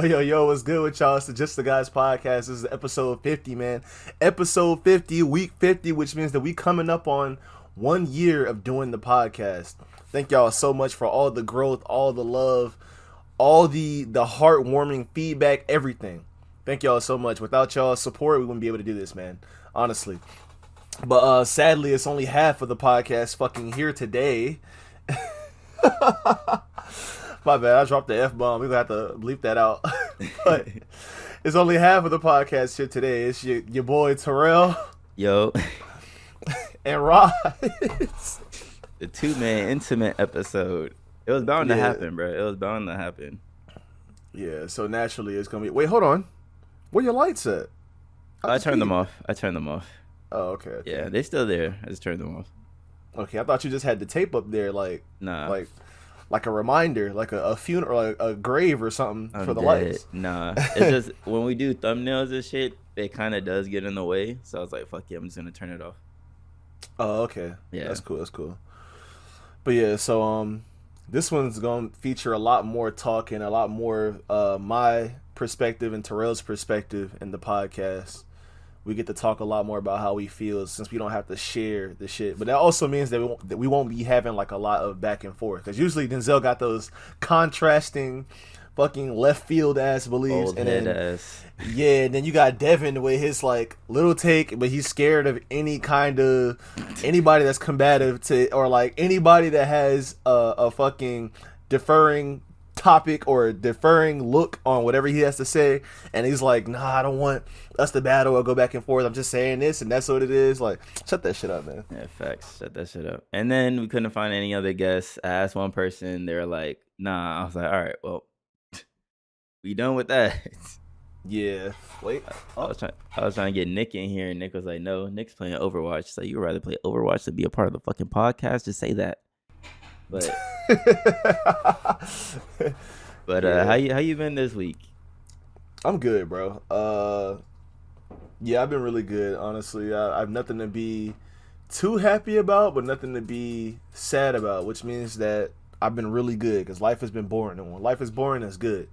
Yo, what's good with y'all? It's the Just the Guys podcast. This is episode 50, man. Episode 50, week 50, which means that we coming up on 1 year of doing the podcast. Thank y'all so much for all the growth, all the love, all the heartwarming feedback, everything. Thank y'all so much. Without y'all's support, we wouldn't be able to do this, man. Honestly. But sadly, it's only half of the podcast fucking here today. My bad, I dropped the F-bomb. We're going to have to bleep that out. But it's only half of the podcast here today. It's your boy Terrell Yo, and Rod. the two-man intimate episode. It was bound to Yeah. happen, bro. It was bound to happen. Yeah, so naturally it's going to be... Wait, hold on. Where your lights at? I turned them off. off. Oh, okay. Yeah, they're still there. I just turned them off. Okay, I thought you just had the tape up there Nah. like a reminder, like a funeral, like a grave or something I'm for the dead. lights. Nah. It's just when we do thumbnails and shit, it kind of does get in the way. So I was like, fuck yeah, I'm just going to turn it off. Oh, okay. Yeah. That's cool. But yeah, so this one's gonna feature a lot more talking, a lot more my perspective and Terrell's perspective in the podcast. We get to talk a lot more about how we feel since we don't have to share the shit. But that also means that we won't be having like a lot of back and forth. Because usually Denzel got those contrasting fucking left field ass beliefs. Old and head then, ass. yeah, and then you got Devin with his like little take, but he's scared of any kind of anybody that's combative to, or like anybody that has a fucking deferring topic or deferring look on whatever he has to say. And he's like, nah, I don't want us to battle or go back and forth. I'm just saying this, and that's what it is. Like, shut that shit up, man. Yeah, facts. Shut that shit up. And then we couldn't find any other guests. I asked one person. They were like, nah. I was like, all right, well, we done with that. Yeah. Wait. I was trying to get Nick in here, and Nick was like, no, Nick's playing Overwatch. So you would rather play Overwatch than be a part of the fucking podcast? Just say that. But Yeah. how you been this week? I'm good, bro. Yeah, I've been really good, honestly. I have nothing to be too happy about, but nothing to be sad about, which means that I've been really good because life has been boring. And when life is boring, it's good.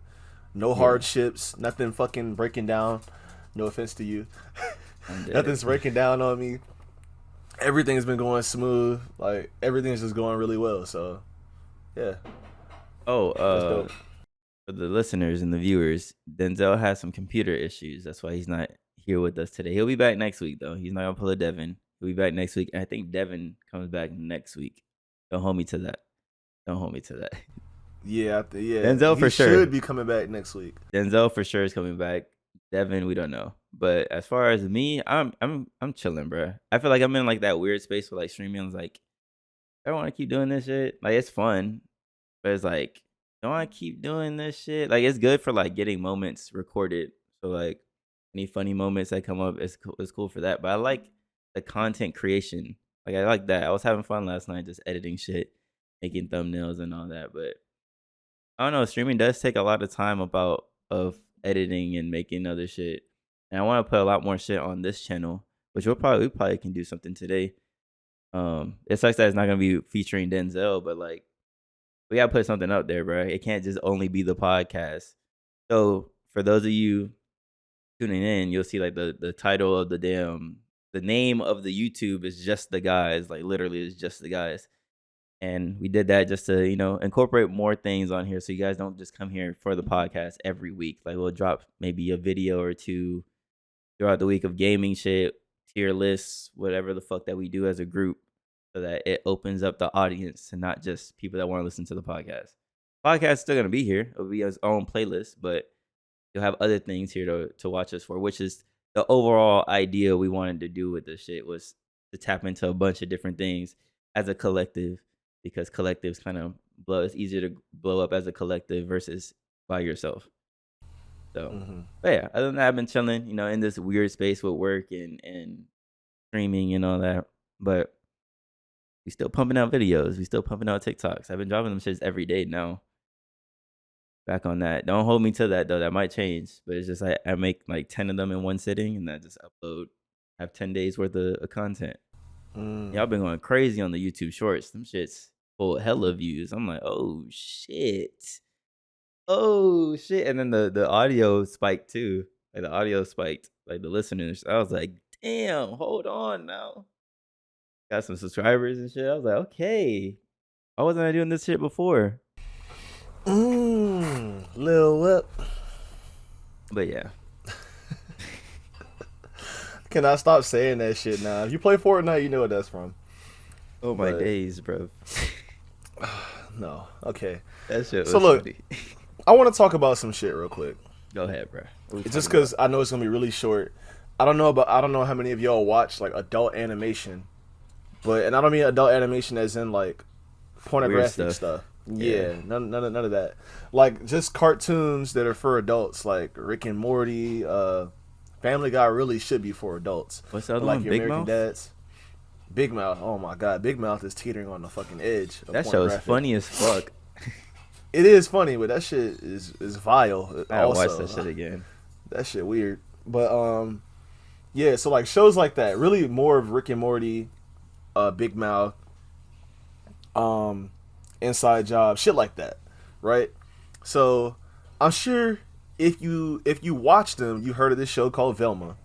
No hardships, nothing fucking breaking down. No offense to you. I'm dead. Nothing's breaking down on me. Everything's been going smooth. Like, everything's just going really well. So, yeah. Oh, That's dope. for the listeners and the viewers, Denzel has some computer issues. That's why he's not here with us today. He'll be back next week, though. He's not gonna pull a Devin. He'll be back next week. And I think Devin comes back next week. Don't hold me to that. Yeah, yeah. Denzel He for sure. should be coming back next week. Denzel for sure is coming back. Devin, we don't know. But as far as me, I'm chilling, bro. I feel like I'm in like that weird space with like streaming. I was like, I don't want to keep doing this shit. Like, it's fun, but it's like, don't I keep doing this shit? Like, it's good for like getting moments recorded. So like any funny moments that come up, it's cool for that. But I like the content creation. Like, I like that. I was having fun last night just editing shit, making thumbnails and all that. But I don't know, streaming does take a lot of time of editing and making other shit. And I want to put a lot more shit on this channel, which we probably can do something today. It sucks that it's not gonna be featuring Denzel, but like we gotta put something up there, bro. It can't just only be the podcast. So for those of you tuning in, you'll see like the title of the name of the YouTube is Just the Guys. Like, literally, it's Just the Guys. And we did that just to, incorporate more things on here so you guys don't just come here for the podcast every week. Like, we'll drop maybe a video or two throughout the week of gaming shit, tier lists, whatever the fuck that we do as a group, so that it opens up the audience to not just people that want to listen to the podcast. Podcast is still going to be here. It'll be its own playlist, but you'll have other things here to watch us for, which is the overall idea we wanted to do with this shit, was to tap into a bunch of different things as a collective, because collectives kind of it's easier to blow up as a collective versus by yourself. So, but yeah, other than that, I've been chilling, in this weird space with work and streaming and all that. But we still pumping out videos. We still pumping out TikToks. I've been dropping them shits every day now. Back on that. Don't hold me to that, though. That might change. But it's just like I make like 10 of them in one sitting, and I just upload. Have 10 days worth of content. Y'all been going crazy on the YouTube Shorts. Them shits full hella views. I'm like, oh shit. oh shit, and then the audio spiked too. Like the audio spiked, like the listeners. I was like, damn, hold on now. Got some subscribers and shit. I was like, okay. Why wasn't I doing this shit before? Lil Whip. But yeah. Can I stop saying that shit now? If you play Fortnite, you know what that's from. Oh my But days, bro. no, okay. That shit was So look, funny. I want to talk about some shit real quick. Go ahead, bro. Just because I know it's gonna be really short. I don't know how many of y'all watch like adult animation, and I don't mean adult animation as in like pornographic stuff. Yeah, none of that. Like just cartoons that are for adults, like Rick and Morty. Family Guy really should be for adults. What's the other like one? Your Big American Mouth? Dads. Big Mouth. Oh my God, Big Mouth is teetering on the fucking edge. That show is funny as fuck. It is funny, but that shit is vile. I gotta watch that shit again. That shit weird. But yeah. So like shows like that, really more of Rick and Morty, Big Mouth, Inside Job, shit like that, right? So I'm sure if you watch them, you heard of this show called Velma.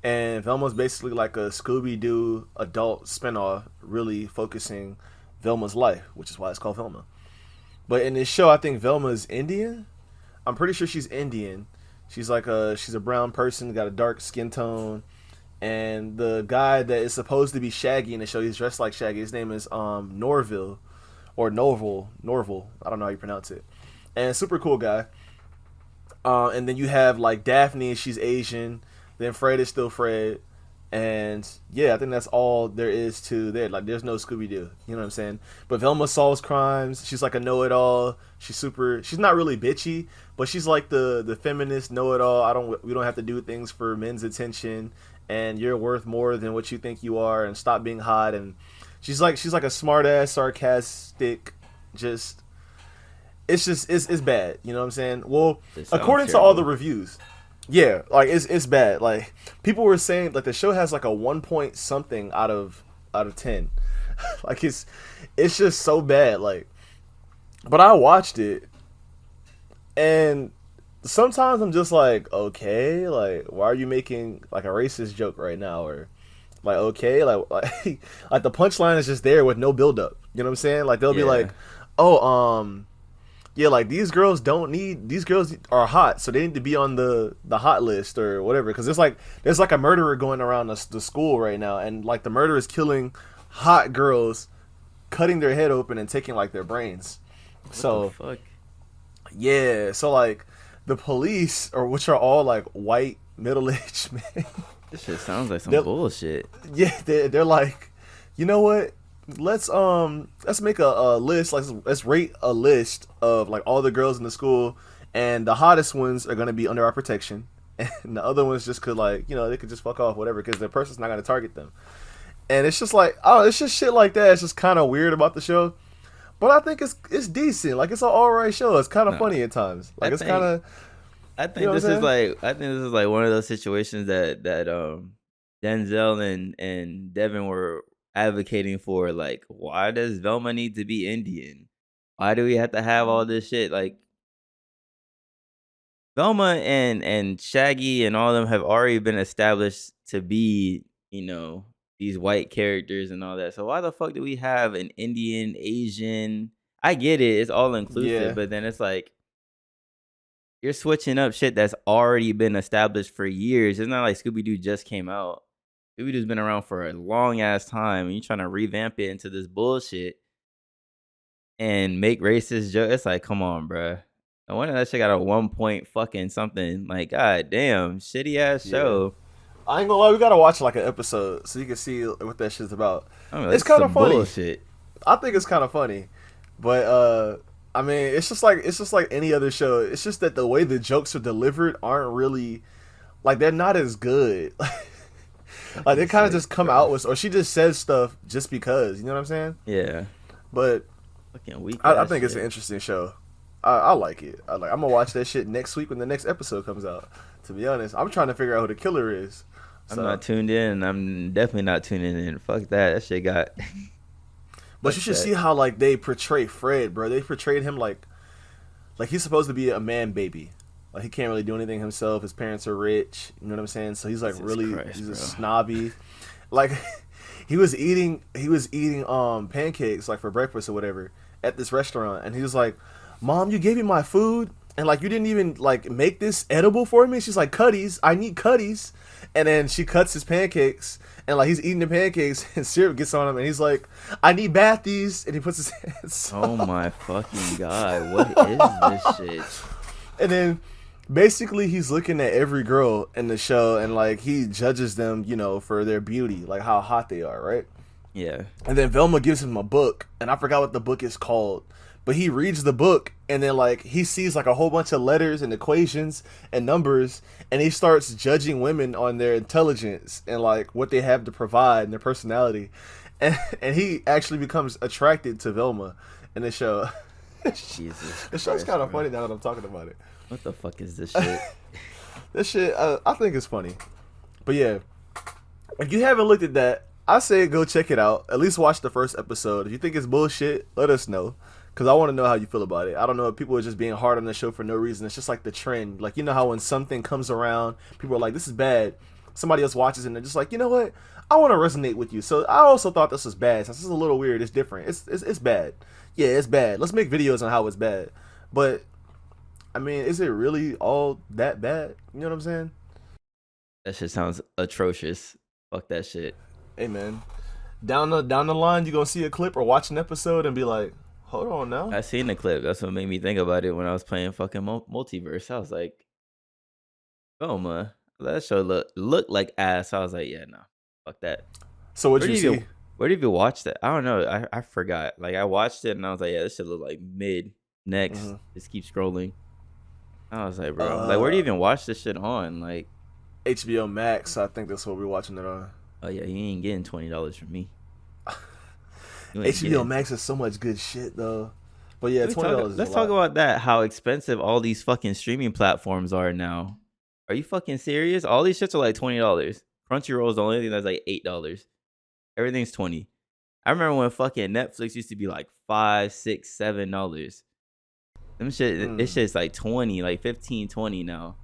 And Velma's basically like a Scooby-Doo adult spinoff, really focusing Velma's life, which is why it's called Velma. But in this show, I think Velma is Indian. I'm pretty sure she's Indian. She's a brown person, got a dark skin tone. And the guy that is supposed to be Shaggy in the show, he's dressed like Shaggy. His name is Norville. I don't know how you pronounce it. And super cool guy. And then you have like Daphne, she's Asian. Then Fred is still Fred. And yeah, I think that's all there is to there. Like there's no Scooby-Doo. You know what I'm saying? But Velma solves crimes. She's like a know-it-all. She's not really bitchy, but she's like the feminist know-it-all. We don't have to do things for men's attention, and you're worth more than what you think you are, and stop being hot. And she's like a smart-ass, sarcastic, it's bad. You know what I'm saying? Well, according to all the reviews, yeah, like it's bad. Like people were saying, like the show has like a 1 point something out of 10. Like it's just so bad. Like, but I watched it, and sometimes I'm just like, okay, like why are you making like a racist joke right now, or like okay, like like the punchline is just there with no build up. You know what I'm saying? Like they'll be like, oh, yeah, like these girls are hot, so they need to be on the hot list or whatever. Because there's like a murderer going around the school right now, and like the murderer is killing hot girls, cutting their head open and taking like their brains. What so the fuck? Yeah, so like the police, or which are all like white middle-aged men. This shit sounds like some bullshit. Yeah, they're like, you know what? Let's make a list. Like let's rate a list of like all the girls in the school, and the hottest ones are gonna be under our protection, and the other ones just could like they could just fuck off whatever because the person's not gonna target them. And it's just like it's just shit like that. It's just kind of weird about the show, but I think it's decent. Like it's an alright show. It's kind of funny at times. Like it's kind of. I think this is like one of those situations that Denzel and Devin were advocating for. Like, why does Velma need to be Indian? Why do we have to have all this shit? Like, Velma and Shaggy and all of them have already been established to be, these white characters and all that. So why the fuck do we have an Indian, Asian? I get it, it's all inclusive, but then it's like you're switching up shit that's already been established for years. It's not like Scooby-Doo just came out. Scooby-Doo's been around for a long ass time, and you're trying to revamp it into this bullshit and make racist jokes. It's like, come on, bruh. I wonder that shit got a 1 point fucking something. Like, god damn, shitty ass show. I ain't gonna lie, we gotta watch like an episode so you can see what that shit's about. It's kind of funny. Bullshit. I think it's kind of funny, but I mean, it's just like any other show. It's just that the way the jokes are delivered aren't really like they're not as good. Like they kind of just come out with, or she just says stuff just because. You know what I'm saying? Yeah. But fucking weak. I think it's an interesting show. I like it. I'm gonna watch that shit next week when the next episode comes out. To be honest, I'm trying to figure out who the killer is. I'm not tuned in. I'm definitely not tuning in. Fuck that. That shit got. But you should see how like they portray Fred, bro. They portrayed him like like he's supposed to be a man baby. Like he can't really do anything himself. His parents are rich. You know what I'm saying? So he's like Jesus really Christ, he's a bro. snobby. Like he was eating pancakes like for breakfast or whatever at this restaurant, and he was like, "Mom, you gave me my food, and like you didn't even like make this edible for me." She's like, "Cutties, I need cutties," and then she cuts his pancakes, and like he's eating the pancakes, and syrup gets on him, and he's like, "I need bathies," and he puts his hands. Oh my fucking god, what is this shit? And then basically he's looking at every girl in the show, and like he judges them, you know, for their beauty, like how hot they are, right? Yeah. And then Velma gives him a book, and I forgot what the book is called, but he reads the book, and then like he sees like a whole bunch of letters and equations and numbers, and he starts judging women on their intelligence and like what they have to provide and their personality, and he actually becomes attracted to Velma in the show. Jesus The show's Christ, kind of bro. funny now that I'm talking about it. What the fuck is this shit? This shit, I think it's funny. But yeah, if you haven't looked at that, I say go check it out. At least watch the first episode. If you think it's bullshit, let us know. Because I want to know how you feel about it. I don't know if people are just being hard on the show for no reason. It's just like the trend. Like, you know how when something comes around, people are like, this is bad. Somebody else watches it and they're just like, you know what? I want to resonate with you. So I also thought this was bad. Since this is a little weird, it's different. It's bad. Yeah, it's bad. Let's make videos on how it's bad. But I mean, is it really all that bad? You know what I'm saying? That shit sounds atrocious. Fuck that shit. Hey man, down the line, you gonna see a clip or watch an episode and be like, hold on now. I seen the clip. That's what made me think about it when I was playing fucking Multiverse. I was like, oh man, that show look like ass. I was like, yeah, no, fuck that. So what Where you do you see? even, where did you watch that? I don't know. I forgot. Like I watched it and I was like, yeah, this shit look like mid. Next, Mhm. just keep scrolling. I was like, bro, like where do you even watch this shit on? Like, HBO Max. I think that's what we're watching it on. oh yeah, you ain't getting $20 from me. You ain't HBO getting. Max is so much good shit though. But yeah, Let me talk- $20. Let's talk about that. How expensive all these fucking streaming platforms are now. Are you fucking serious? All these shits are like $20. Crunchyroll is the only thing that's like $8. Everything's 20. I remember when fucking Netflix used to be like $5, $6, $7. Them shit, this shit's like 20, like 15, 20 now.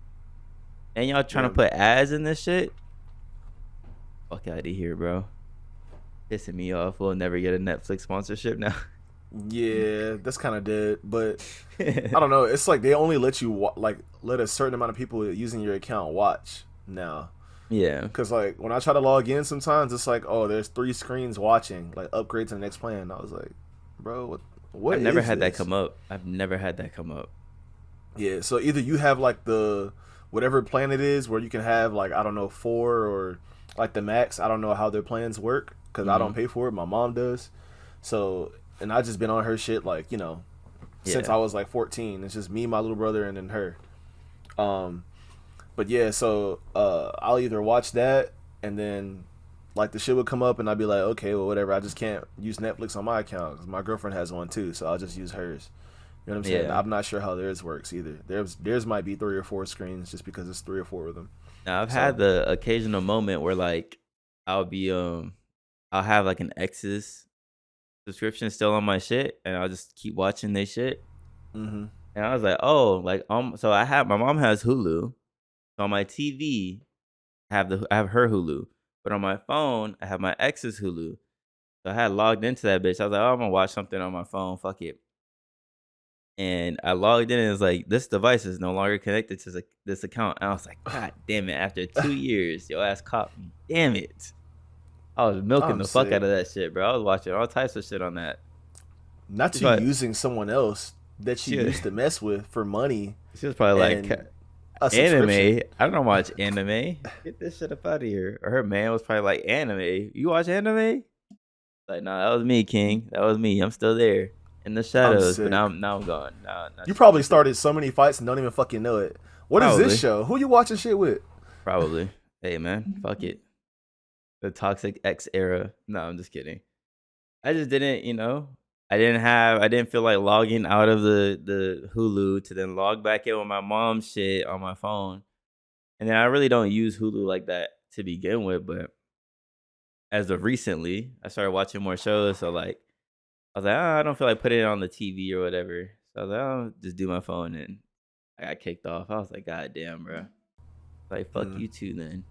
And y'all trying to put ads in this shit? Fuck out of here, bro. Pissing me off. We'll never get a Netflix sponsorship now. Yeah, that's kind of dead. But I don't know. It's like they only let you let a certain amount of people using your account watch now. Yeah. Because like when I try to log in, sometimes it's like, oh, there's 3 screens watching. Like upgrade to the next plan. I was like, bro, what? I've never is had that this? come up. I've never had that come up. Yeah, so either you have like the whatever plan it is where you can have like I don't know 4 or like the max. I don't know how their plans work because I don't pay for it. My mom does. So and I just been on her shit like since I was like 14. It's just me, my little brother, and then her. But yeah, so I'll either watch that and then like the shit would come up and I'd be like, okay, well whatever. I just can't use Netflix on my account because my girlfriend has one too, so I'll just use hers. You know what I'm saying? Yeah. I'm not sure how theirs works either. Theirs might be 3 or 4 screens just because it's 3 or 4 of them. Now I've had the occasional moment where like I'll have like an ex's subscription still on my shit and I'll just keep watching their shit. Mm-hmm. And I was like, oh, like so my mom has Hulu. So on my TV, I have her Hulu. But on my phone, I have my ex's Hulu. So I had logged into that bitch. I was like, oh, I'm gonna watch something on my phone. Fuck it. And I logged in and it was like, this device is no longer connected to this account. And I was like, God damn it. After 2 years, your ass caught me. Damn it. I was milking the fuck out of that shit, bro. I was watching all types of shit on that. Not you using someone else that you used to mess with for money. She was probably like, anime? I don't watch anime. Get this shit up out of here. Or her man was probably like, anime? You watch anime? Like, nah, that was me, King. That was me. I'm still there. In the shadows, but now I'm gone. You probably started so many fights and don't even fucking know it. What is this show? Who you watching shit with? Probably. Hey man, fuck it. The toxic X era. No, I'm just kidding. I just didn't, I didn't feel like logging out of the Hulu to then log back in with my mom's shit on my phone. And then I really don't use Hulu like that to begin with, but as of recently, I started watching more shows, so like I was like, I don't feel like putting it on the TV or whatever. So I was like, I'll just do my phone, and I got kicked off. I was like, God damn, bro. Like, fuck Mm. you too, then.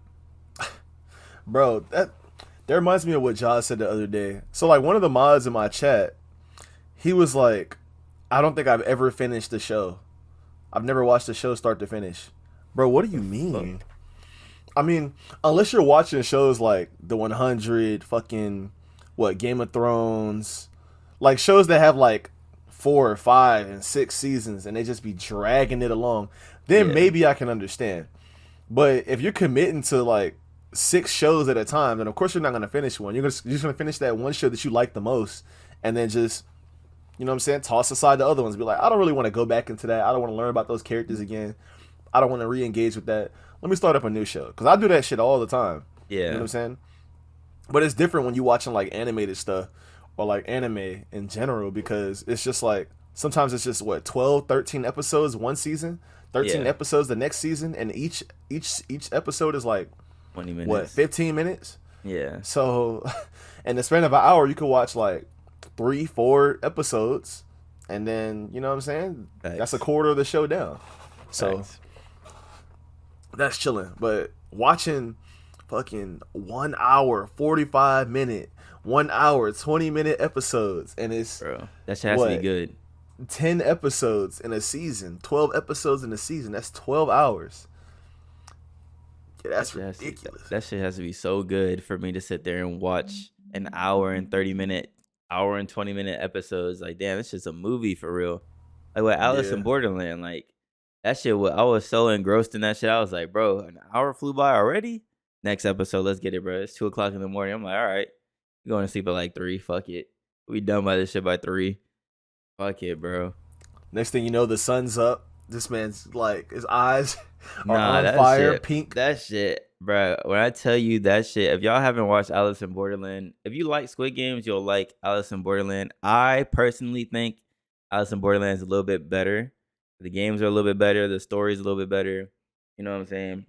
Bro, that reminds me of what Josh said the other day. So like one of the mods in my chat, he was like, I don't think I've ever finished the show. I've never watched the show start to finish. Bro, what do you The mean? fuck? I mean, unless you're watching shows like The 100, fucking, what, Game of Thrones, like shows that have like 4 or 5 and 6 seasons and they just be dragging it along, then Yeah. maybe I can understand. But if you're committing to like 6 shows at a time, then of course you're not gonna finish one. You're just gonna finish that one show that you like the most, and then just, you know what I'm saying, toss aside the other ones. Be like, I don't really want to go back into that. I don't want to learn about those characters again. I don't want to re-engage with that. Let me start up a new show because I do that shit all the time. You know what Yeah. I'm saying? But it's different when you watching like animated stuff or like anime in general because it's just like sometimes it's just what 12, 13 episodes one season, 13 Yeah. episodes the next season, and each episode is like 20 what minutes. 15 minutes. Yeah. So in the span of an hour, you could watch like 3, 4 episodes, and then you know what I'm saying. That's a Facts. quarter of the show down. So Facts. that's chilling. But watching fucking 1 hour 45 minute, 1 hour 20 minute episodes, and it's Bro. That shit has to be what good. 10 episodes in a season, 12 episodes in a season. That's 12 hours. Yeah, That that's shit has to, ridiculous. that shit has to be so good for me to sit there and watch an hour and 30 minute, hour and 20 minute episodes. Like, damn, it's just a movie for real. Like with Alice in Yeah, Borderland, like that shit. I was so engrossed in that shit. I was like, bro, an hour flew by already. Next episode, let's get it, bro. It's 2 o'clock in the morning. I'm like, all right, we're going to sleep at like 3. Fuck it, we done by this shit by 3. Fuck it, bro. next thing you know, the sun's up. This man's like his eyes are Nah, on that fire, shit, pink. bro. When I tell you that shit, if y'all haven't watched Alice in Borderland, if you like Squid Games, you'll like Alice in Borderland. I personally think Alice in Borderland is a little bit better. The games are a little bit better. The story's a little bit better. You know what I'm saying?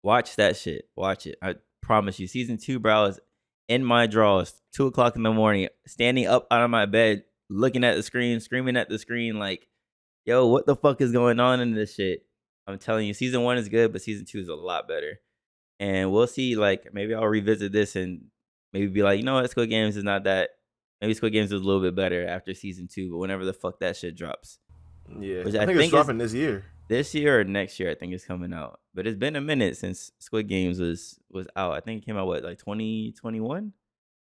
Watch that shit. Watch it. I promise you. Season 2, bro, is in my drawers. 2 o'clock in the morning, standing up out of my bed, looking at the screen, screaming at the screen, like, yo, what the fuck is going on in this shit? I'm telling you, season 1 is good, but season 2 is a lot better. And we'll see, like, maybe I'll revisit this and maybe be like, you know what, Squid Games is not that. Maybe Squid Games is a little bit better after season 2, but whenever the fuck that shit drops. Yeah, Which I I think it's think is dropping this year. this year or next year, I think it's coming out. But it's been a minute since Squid Games was out. I think it came out, what, like 2021?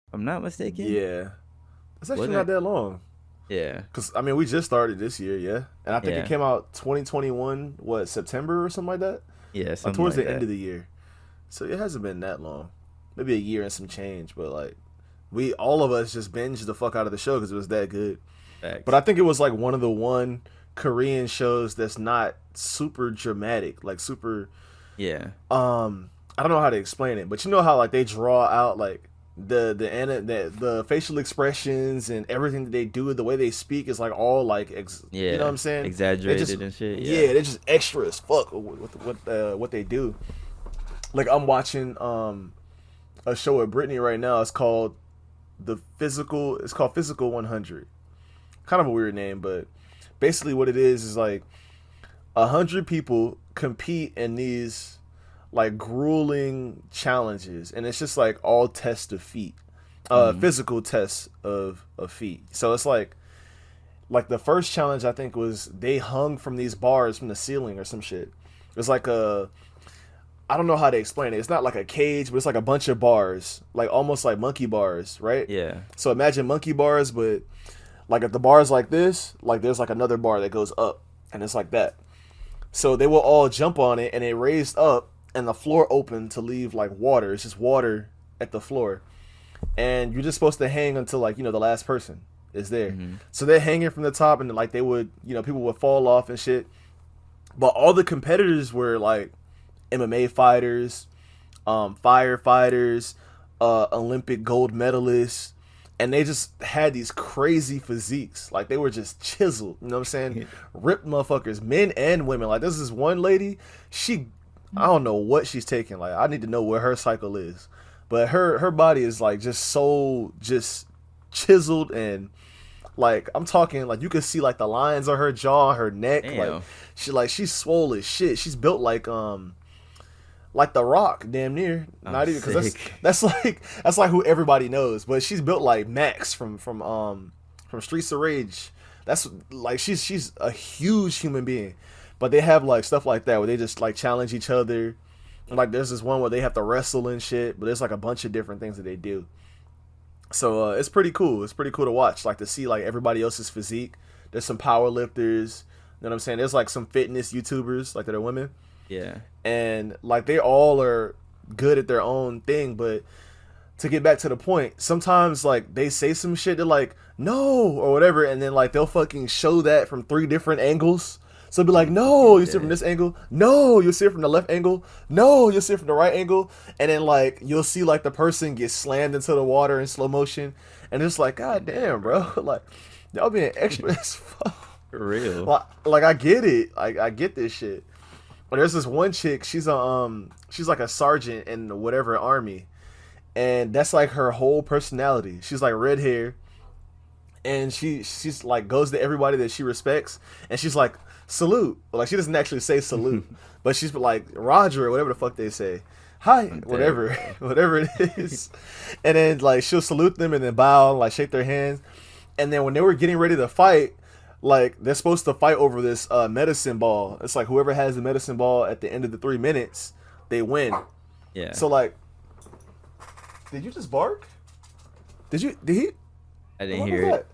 If I'm not mistaken. Yeah, it's actually Wasn't not it? that long. Yeah. Cause I mean, we just started this year, yeah, and I think it Yeah. came out 2021, what, September or something like that, Yeah, like something towards like the end that. of the year. So it hasn't been that long, maybe a year and some change. But like, we all of us just binged the fuck out of the show because it was that good. But Facts. I think it was like one of the one Korean shows that's not super dramatic, like super. Yeah. I don't know how to explain it, but you know how like they draw out like the facial expressions and everything that they do, the way they speak is like all like Yeah. you know what I'm saying? They Exaggerated just and shit. yeah, they're just extra as fuck with what they do. Like I'm watching a show with Brittany right now. It's called Physical 100. Kind of a weird name, but basically what it is like 100 people compete in these like grueling challenges, and it's just like all tests of feet, physical tests of feet. So it's like the first challenge I think was they hung from these bars from the ceiling or some shit. It's like I don't know how to explain it. It's not like a cage, but it's like a bunch of bars, like almost like monkey bars, right? Yeah. So imagine monkey bars, but like if the bar is like this, like there's like another bar that goes up, and it's like that. So they will all jump on it, and it raised up, and the floor opened to leave like water. It's just water at the floor, and you're just supposed to hang until like the last person is there. Mm-hmm. So they're hanging from the top, and like they would, people would fall off and shit. But all the competitors were like MMA fighters, firefighters, Olympic gold medalists, and they just had these crazy physiques. Like they were just chiseled, you know what I'm saying? Ripped motherfuckers, men and women. Like this is one lady, I don't know what she's taking. Like I need to know what her cycle is. But her body is like just so just chiseled and Like I'm talking, like you can see like the lines on her jaw, her neck. Damn. She's swole as shit. She's built like the Rock, damn near. I'm Not even because sick. that's like who everybody knows. But she's built like Max from Streets of Rage. That's like she's a huge human being. But they have like stuff like that where they just like challenge each other. And, like there's this one where they have to wrestle and shit. But there's like a bunch of different things that they do. So it's pretty cool. It's pretty cool to watch. Like to see like everybody else's physique. There's some power lifters. You know what I'm saying? There's like some fitness YouTubers like that are women. Yeah. And like they all are good at their own thing, but to get back to the point, sometimes like they say some shit, they're like no or whatever, and then like they'll fucking show that from 3 different angles. So it'll be like, no, you see it from this angle, no, you'll see it from the left angle, no, you'll see it from the right angle, and then like you'll see like the person get slammed into the water in slow motion, and it's like, god damn, bro, like y'all being extra as fuck. For real. Like I get it, I get this shit. But there's this one chick, she's like a sergeant in whatever army, and that's like her whole personality. She's like red hair, and she's like goes to everybody that she respects, and she's like salute. Like she doesn't actually say salute, but she's like Roger or whatever the fuck they say. Hi, whatever, whatever it is, and then like she'll salute them and then bow, and, like shake their hands, and then when they were getting ready to fight. Like they're supposed to fight over this medicine ball. It's like whoever has the medicine ball at the end of the 3 minutes, they win. Yeah. So like, did you just bark? Did he? I didn't hear it.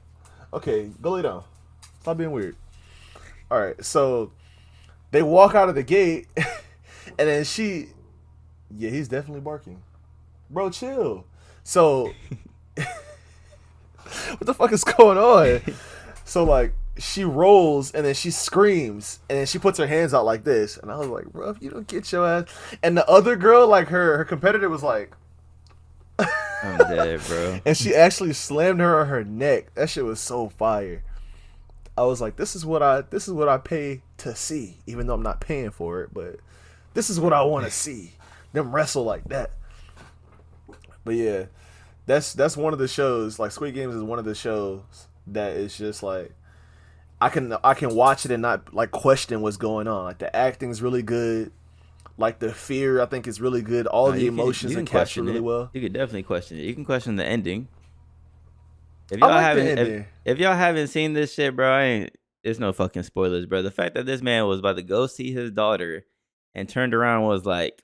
Okay, go lay down. Stop being weird. All right, so they walk out of the gate, and then yeah, he's definitely barking. Bro, chill. So, what the fuck is going on? So like. She rolls and then she screams and then she puts her hands out like this, and I was like, bro, if you don't get your ass. And the other girl, like her competitor, was like, I'm dead, bro. and she actually slammed her on her neck. That shit was so fire. I was like, this is what I pay to see, even though I'm not paying for it, but this is what I want to see. Them wrestle like that. But yeah, that's one of the shows. Like Squid Games is one of the shows that is just like. I can watch it and not like question what's going on. Like the acting's really good, like the fear I think is really good. All the emotions are captured really well. You could definitely question it. You can question the ending. If y'all haven't seen this shit, bro, it's no fucking spoilers, bro. The fact that this man was about to go see his daughter and turned around and was like,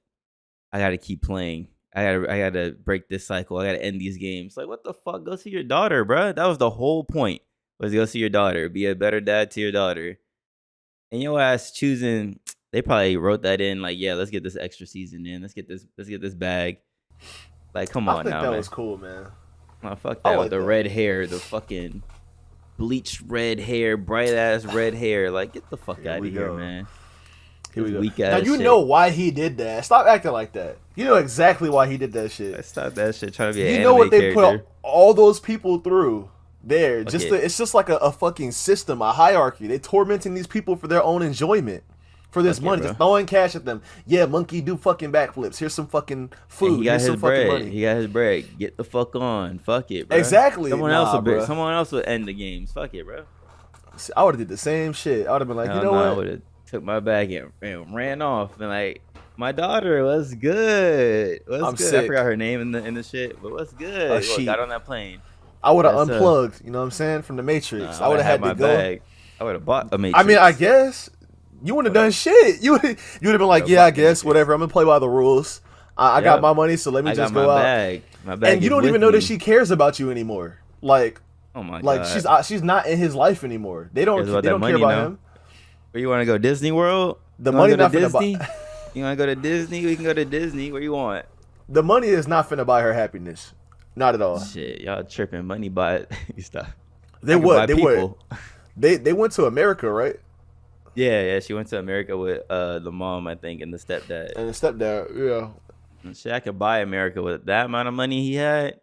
I gotta keep playing. I gotta break this cycle. I gotta end these games. Like, what the fuck? Go see your daughter, bro. That was the whole point. Was go see your daughter, be a better dad to your daughter, and your ass choosing. They probably wrote that in, like, yeah, let's get this extra season in. Let's get this bag. Like, come on now, man. That was cool, man. Oh, fuck that with the red hair, the fucking bleached red hair, bright ass red hair. Like, get the fuck out of here, man. Here we go. Now you know why he did that. Stop acting like that. You know exactly why he did that shit. Stop that shit. Trying to be an You know what they character. put all those people through. There, it's just like a fucking system, a hierarchy. They tormenting these people for their own enjoyment, for this money, just throwing cash at them. Yeah, monkey, do fucking backflips. Here's some fucking food. He got Here's his some bread. fucking money. He got his bread. Get the fuck on. Fuck it, bro. Exactly. Someone else will end the games. Fuck it, bro. See, I would have did the same shit. I would have been like, you know what? I would have took my bag and ran off and like. My daughter was good. I'm good. I forgot her name in the shit, but what's good? She got on that plane. I would have unplugged, you know what I'm saying, from the Matrix. I would have had my to go. Bag. I would have bought a Matrix. I mean, I guess you wouldn't have done shit. You would have been like, yeah, I guess, whatever. I'm gonna play by the rules. I got my money, so let me just go out. My bag. And you don't even know that she cares about you anymore. Like, oh my god, she's not in his life anymore. They don't care about him. Where you want to go? Disney World? The money not Disney. You want to go to Disney? We can go to Disney. Where you want? The money is not finna buy her happiness. Not at all. Shit, y'all tripping. Money buy stuff. They went to America, right? Yeah. She went to America with the mom, I think, and the stepdad. Yeah. And shit, I could buy America with that amount of money he had.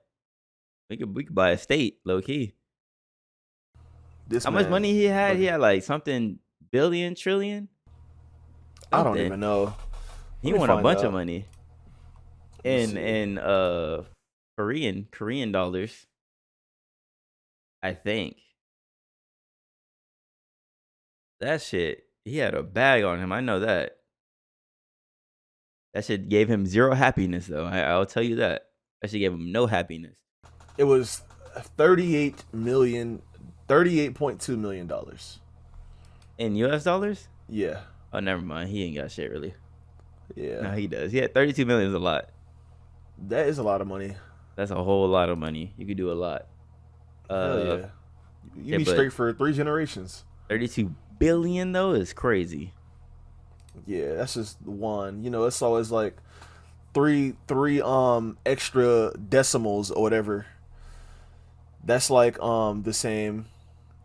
We could buy a state, low key. How much money he had? He had like something billion, trillion. I don't even know. He won a bunch of money. In Korean dollars, I think. That shit, he had a bag on him. I know that. That shit gave him zero happiness, though. I'll tell you that. That shit gave him no happiness. It was 38.2 million dollars. In US dollars? Yeah. Oh, never mind. He ain't got shit, really. Yeah. No, he does. Yeah, 32 million is a lot. That is a lot of money. That's a whole lot of money. You could do a lot. Hell yeah. You yeah, be but straight for 3 generations. 32 billion, though, is crazy. Yeah, that's just one. You know, it's always like three extra decimals or whatever. That's like the same.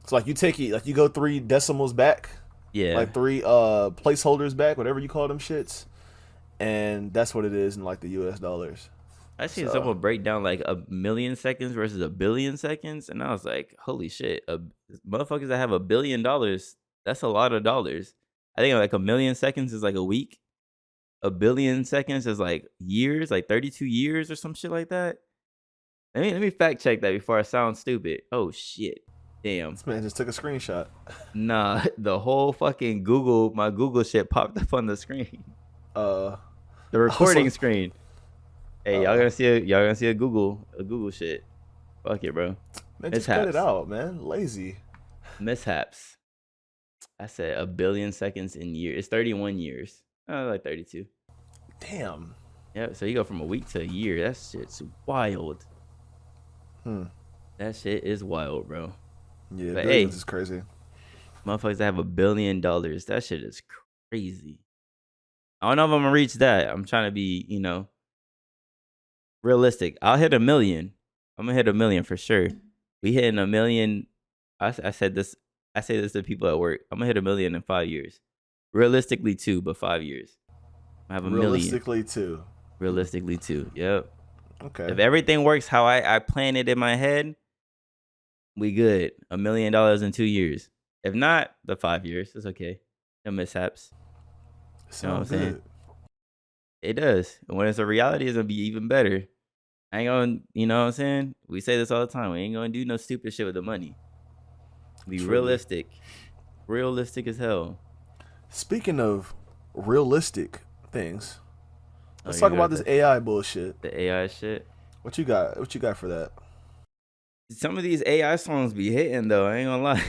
It's like you take it, like you go 3 decimals back, Yeah. like 3 placeholders back, whatever you call them shits, and that's what it is in like the US dollars. I seen So- someone break down like a million seconds versus a billion seconds, and I was like, holy shit. Motherfuckers that have $1 billion, that's a lot of dollars. I think like a million seconds is like a week. 1 billion seconds is like years, like 32 years or some shit like that. Let me fact check that before I sound stupid. Oh shit. Damn. This man just took a screenshot. Nah, the whole fucking my Google shit popped up on the screen. The recording screen. Hey, y'all gonna see a Google shit. Fuck it, bro. Man, just cut it out, man. Lazy. Mishaps. I said 1 billion seconds in years. It's 31 years. Like 32. Damn. Yeah, so you go from a week to a year. That shit's wild. That shit is wild, bro. Yeah, but billions is crazy. Motherfuckers that have $1 billion, that shit is crazy. I don't know if I'm gonna reach that. I'm trying to be, realistic. I'll hit 1 million. I'm gonna hit 1 million for sure. We hitting 1 million. I say this to people at work. I'm gonna hit 1 million in 5 years. Realistically 2, but 5 years. I have 1 million. Realistically 2. Yep. Okay. If everything works how I plan it in my head, we good. $1 million in 2 years. If not, the 5 years. It's okay. No mishaps. You know what I'm saying? It does. And when it's a reality, it's gonna be even better. I ain't gonna, you know what I'm saying? We say this all the time. We ain't gonna do no stupid shit with the money. Be realistic. Realistic as hell. Speaking of realistic things, let's talk about this AI bullshit. The AI shit. What you got? What you got for that? Some of these AI songs be hitting though. I ain't gonna lie.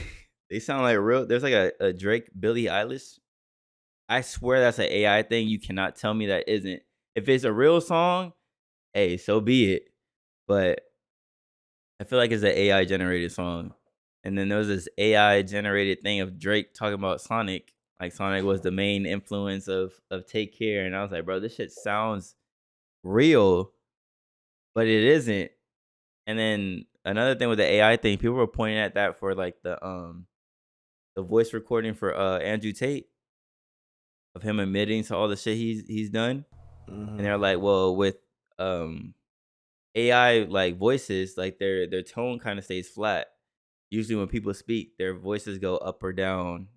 They sound like real. There's like a Drake, Billie Eilish. I swear that's an AI thing. You cannot tell me that isn't. If it's a real song, hey, so be it. But I feel like it's an AI generated song. And then there was this AI generated thing of Drake talking about Sonic. Like Sonic was the main influence of Take Care. And I was like, bro, this shit sounds real, but it isn't. And then another thing with the AI thing, people were pointing at that for like the voice recording for Andrew Tate of him admitting to all the shit he's done. And they're like, well, with AI like voices, like their tone kind of stays flat. Usually when people speak, their voices go up or down,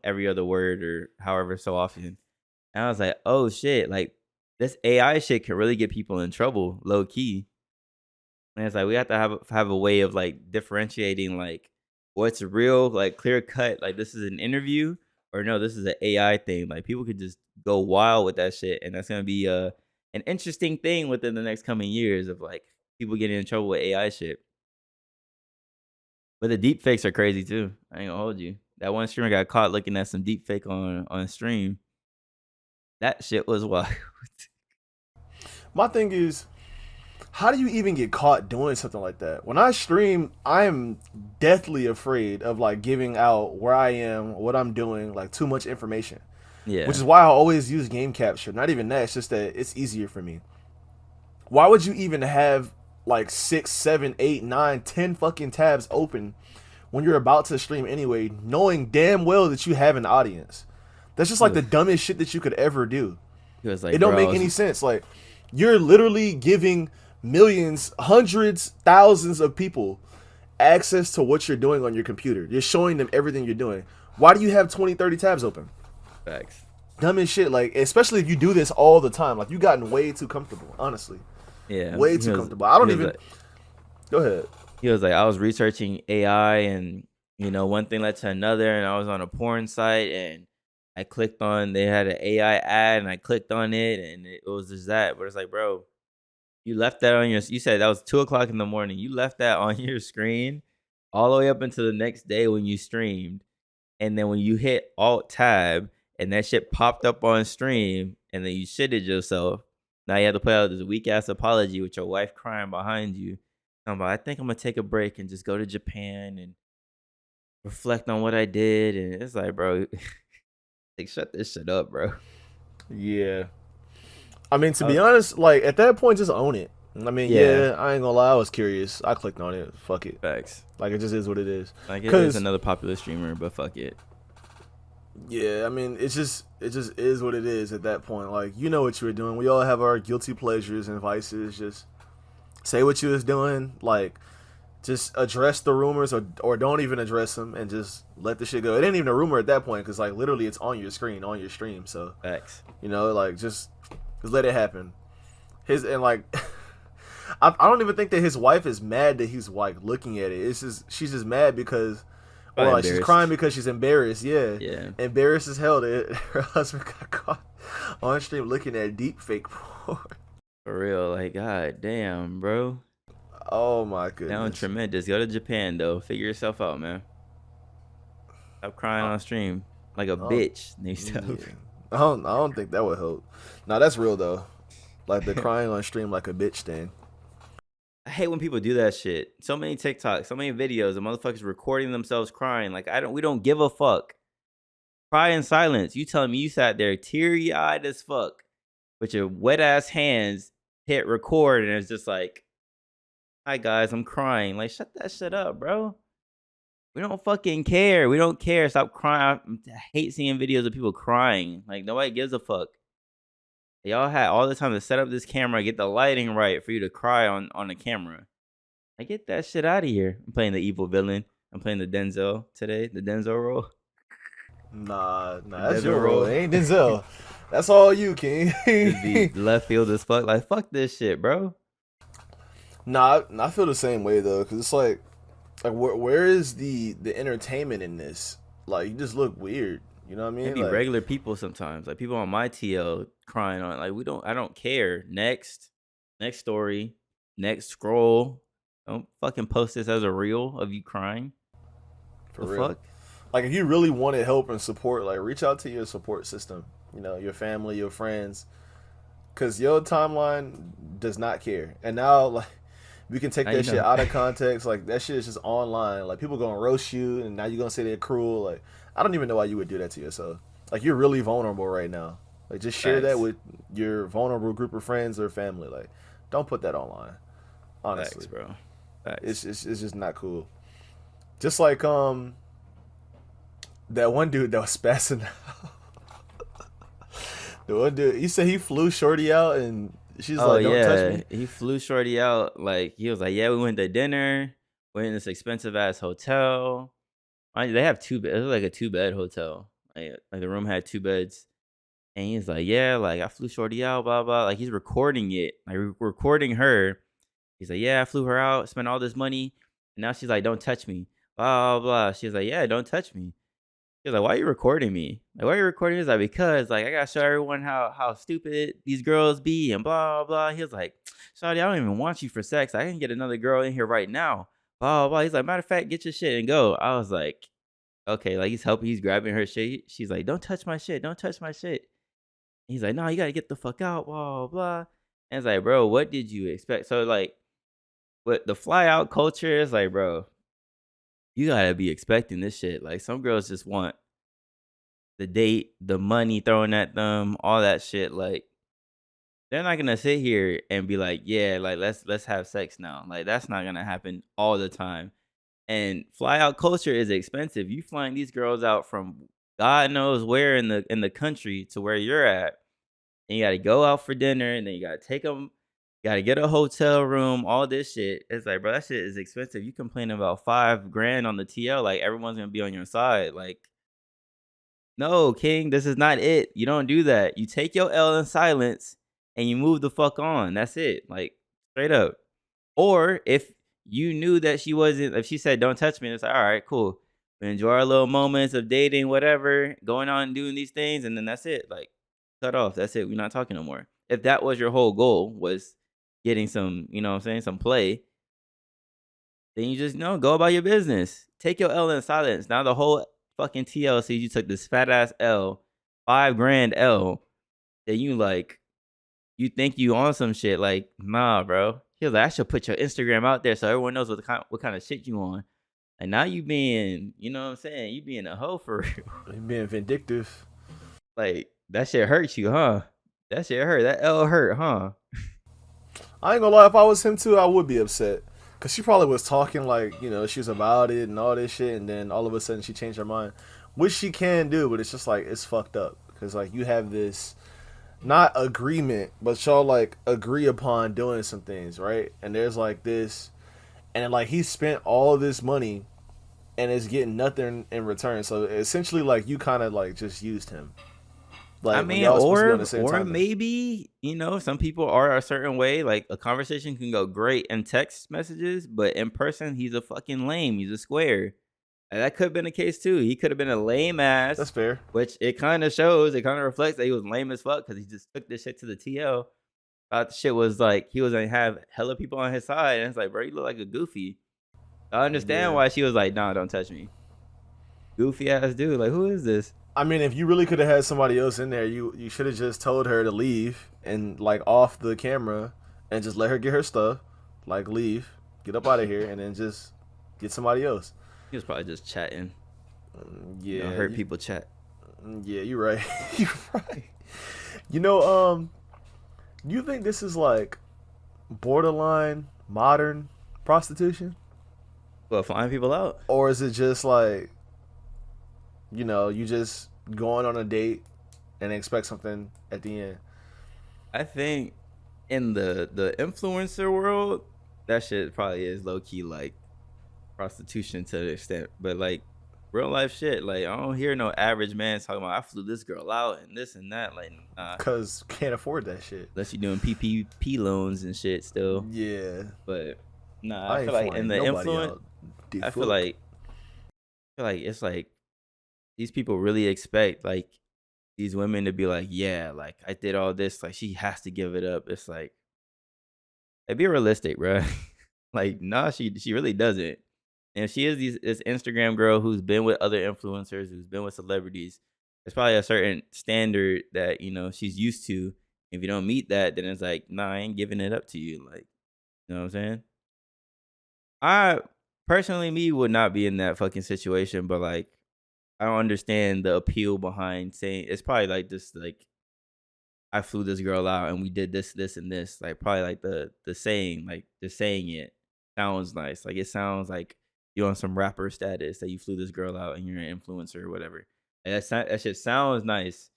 every other word or however so often. And I was like, oh shit, like this AI shit can really get people in trouble, low key. And it's like we have to have a way of like differentiating like what's real, like clear cut, like this is an interview, or no, this is an AI thing. Like people could just go wild with that shit, and that's gonna be an interesting thing within the next coming years of like people getting in trouble with AI shit. But the deep fakes are crazy too. I ain't gonna hold you. That one streamer got caught looking at some deep fake on stream. That shit was wild. My thing is, how do you even get caught doing something like that? When I stream, I am deathly afraid of like giving out where I am, what I'm doing, like too much information. Yeah. Which is why I always use game capture. Not even that, it's just that it's easier for me. Why would you even have like 6, 7, 8, 9, 10 fucking tabs open when you're about to stream anyway, knowing damn well that you have an audience? That's just like the dumbest shit that you could ever do. Like, it don't make any sense. Like, you're literally giving millions, hundreds, thousands of people access to what you're doing on your computer. You're showing them everything you're doing. Why do you have 20, 30 tabs open? Facts. Dumb as shit. Like, especially if you do this all the time. Like, you gotten way too comfortable, honestly. Yeah. Way too comfortable. I don't even... Like, go ahead. He was like, I was researching AI and one thing led to another, and I was on a porn site, and I clicked on they had an AI ad, and I clicked on it, and it was just that. But it's like, bro, you left that on you said that was 2 o'clock in the morning. You left that on your screen all the way up until the next day when you streamed. And then when you hit Alt Tab and that shit popped up on stream, and then you shitted yourself, now you have to put out this weak ass apology with your wife crying behind you. I'm like, I think I'm gonna take a break and just go to Japan and reflect on what I did. And it's like, bro, like shut this shit up, bro. Yeah. I mean, to I be was, honest, like at that point, just own it. I mean, yeah, yeah, I ain't gonna lie, I was curious. I clicked on it. Fuck it. facts. Like it just is what it is. Like it is Cause another popular streamer, but fuck it. yeah, I mean, it just is what it is at that point. Like you know what you were doing. We all have our guilty pleasures and vices. Just say what you was doing. Like just address the rumors or don't even address them and just let the shit go. It ain't even a rumor at that point because like literally it's on your screen on your stream. So Facts. like just let it happen. His and like I don't even think that his wife is mad that he's like looking at it. It's just she's just mad because or Probably like she's crying embarrassed. because she's embarrassed. Yeah, Yeah, embarrassed as hell that her husband got caught on stream looking at deep fake porn. for real. Like, god damn, bro. Oh my Down goodness. tremendous. Go to Japan though. Figure yourself out, man. Stop crying I, on stream like a I don't, bitch. Next yeah. stuff. I don't think that would help. Nah, that's real though. Like the crying on stream like a bitch thing. I hate when people do that shit. So many TikToks, so many videos of motherfuckers recording themselves crying. Like we don't give a fuck. Cry in silence. You telling me you sat there teary eyed as fuck with your wet ass hands hit record and it's just like, hi guys, I'm crying. Like shut that shit up, bro. We don't fucking care. We don't care. Stop crying. I hate seeing videos of people crying. Like nobody gives a fuck. Y'all had all the time to set up this camera, get the lighting right for you to cry on the camera. I get that shit out of here. I'm playing the evil villain. I'm playing the Denzel today, the Denzel role, Nah, the that's Devin your role. role. It ain't Denzel. That's all you, King. Just be left field as fuck. Like fuck this shit, bro. Nah, I feel the same way though, cause it's like where is the entertainment in this? Like you just look weird. You know what I It mean? be Like regular people sometimes. Like people on my TL crying on. Like we don't. I don't care. Next story, next scroll. Don't fucking post this as a reel of you crying. for The real. fuck? Like if you really wanted help and support, like reach out to your support system. Your family, your friends, cause your timeline does not care. And now like we can take Now you that shit know. out of context. Like that shit is just online. Like people gonna roast you, and now you're gonna say they're cruel. Like I don't even know why you would do that to yourself. Like you're really vulnerable right now. Like just share that Facts. with your vulnerable group of friends or family. Like don't put that online. Facts, Honestly, bro. Facts. it's just not cool. Just like that one dude that was spazzing out. The one dude, he said he flew Shorty out, and she's Oh like, "Don't touch yeah, me." he flew Shorty out. Like he was like, yeah, we went to dinner. We're in this expensive ass hotel. They have two beds. It was like a 2-bed hotel. Like the room had 2 beds. And he's like, yeah, like I flew Shorty out, blah blah. Like he's recording it, like recording her. He's like, yeah, I flew her out, spent all this money, and now she's like, don't touch me, blah blah blah. She's like, yeah, don't touch me. He was like, "Why are you recording me? Like, why are you recording me?" He's like, "Because, like, I gotta show everyone how stupid these girls be and blah blah." He was like, "Shawty, I don't even want you for sex. I can get another girl in here right now." Blah blah. He's like, "Matter of fact, get your shit and go." I was like, "Okay." Like he's helping. He's grabbing her shit. She's like, "Don't touch my shit. Don't touch my shit." He's like, "No, you gotta get the fuck out." Blah blah. And it's like, bro, what did you expect? So like, what the fly out culture is like, bro, you gotta be expecting this shit. Like some girls just want the date, the money thrown at them, all that shit. Like they're not gonna sit here and be like, yeah, like let's have sex now. Like that's not gonna happen all the time. And fly out culture is expensive. You flying these girls out from God knows where in the country to where you're at, and you got to go out for dinner, and then you got to take them. Got to get a hotel room, all this shit. It's like, bro, that shit is expensive. You complaining about 5 grand on the TL, like everyone's gonna be on your side. Like no, King, this is not it. You don't do that. You take your L in silence and you move the fuck on. That's it. Like straight up. Or if you knew that she wasn't, if she said don't touch me, it's like, all right, cool. We enjoy our little moments of dating, whatever, going on and doing these things, and then that's it. Like, cut off. That's it. We're not talking no more. If that was your whole goal, was getting some, you know what I'm saying, some play, then you just go about your business. Take your L in silence. Now the whole fucking TLC, you took this fat ass L, 5 grand L, then you think you on some shit. Like, nah, bro. He was like, I should put your Instagram out there so everyone knows what kind of shit you on. And now you being, you know what I'm saying? You being a hoe for real. He being vindictive. Like, that shit hurt you, huh? That shit hurt. That L hurt, huh? I ain't gonna lie, if I was him too, I would be upset. Cause she probably was talking like, she was about it and all this shit, and then all of a sudden she changed her mind, which she can do, but it's just like it's fucked up. Cause like you have this not agreement, but y'all like agree upon doing some things, right? And there's like this, and then, like he spent all of this money and is getting nothing in return. So essentially, like you kind of like just used him. I Like when mean, y'all was supposed to be on the same or time. maybe, some people are a certain way. Like a conversation can go great in text messages, but in person, he's a fucking lame. He's a square. And that could have been the case too. He could have been a lame That's ass, fair. which it kind of shows, it kind of reflects that he was lame as fuck because he just took this shit to the TL. Thought the shit was like he was gonna have hella people on his side, and it's like, bro, you look like a goofy. I understand Yeah. why she was like, nah, don't touch me. Goofy ass dude. Like, who is this? I mean, if you really could have had somebody else in there, you should have just told her to leave and like off the camera and just let her get her stuff, like leave, get up out of here, and then just get somebody else. He was probably just chatting. Yeah, Hurt people chat. yeah, you're right. You're right. You think this is like borderline modern prostitution, Well, flying people out. or is it just like you just going on a date and expect something at the end? I think in the influencer world, that shit probably is low key like prostitution to the extent, but like real life shit, like I don't hear no average man talking about I flew this girl out and this and that. Like, nah, Cause can't afford that shit. unless you doing PPP loans and shit still. Yeah, But nah, I I ain't feel like in flying the nobody influence, out. The I feel fuck. like it's like these people really expect like these women to be like, yeah, like I did all this, like she has to give it up. It's like, hey, be realistic, bro. Like, nah, she really doesn't. And if she is this Instagram girl who's been with other influencers, who's been with celebrities, there's probably a certain standard that she's used to. If you don't meet that, then it's like, nah, I ain't giving it up to you. Like, you know what I'm saying? I personally, me would not be in that fucking situation, but like, I don't understand the appeal behind saying it's probably like this, like I flew this girl out and we did this, this, and this. Like probably like the saying, like just saying it sounds nice. Like it sounds like you're on some rapper status that you flew this girl out and you're an influencer or whatever. And that shit sounds nice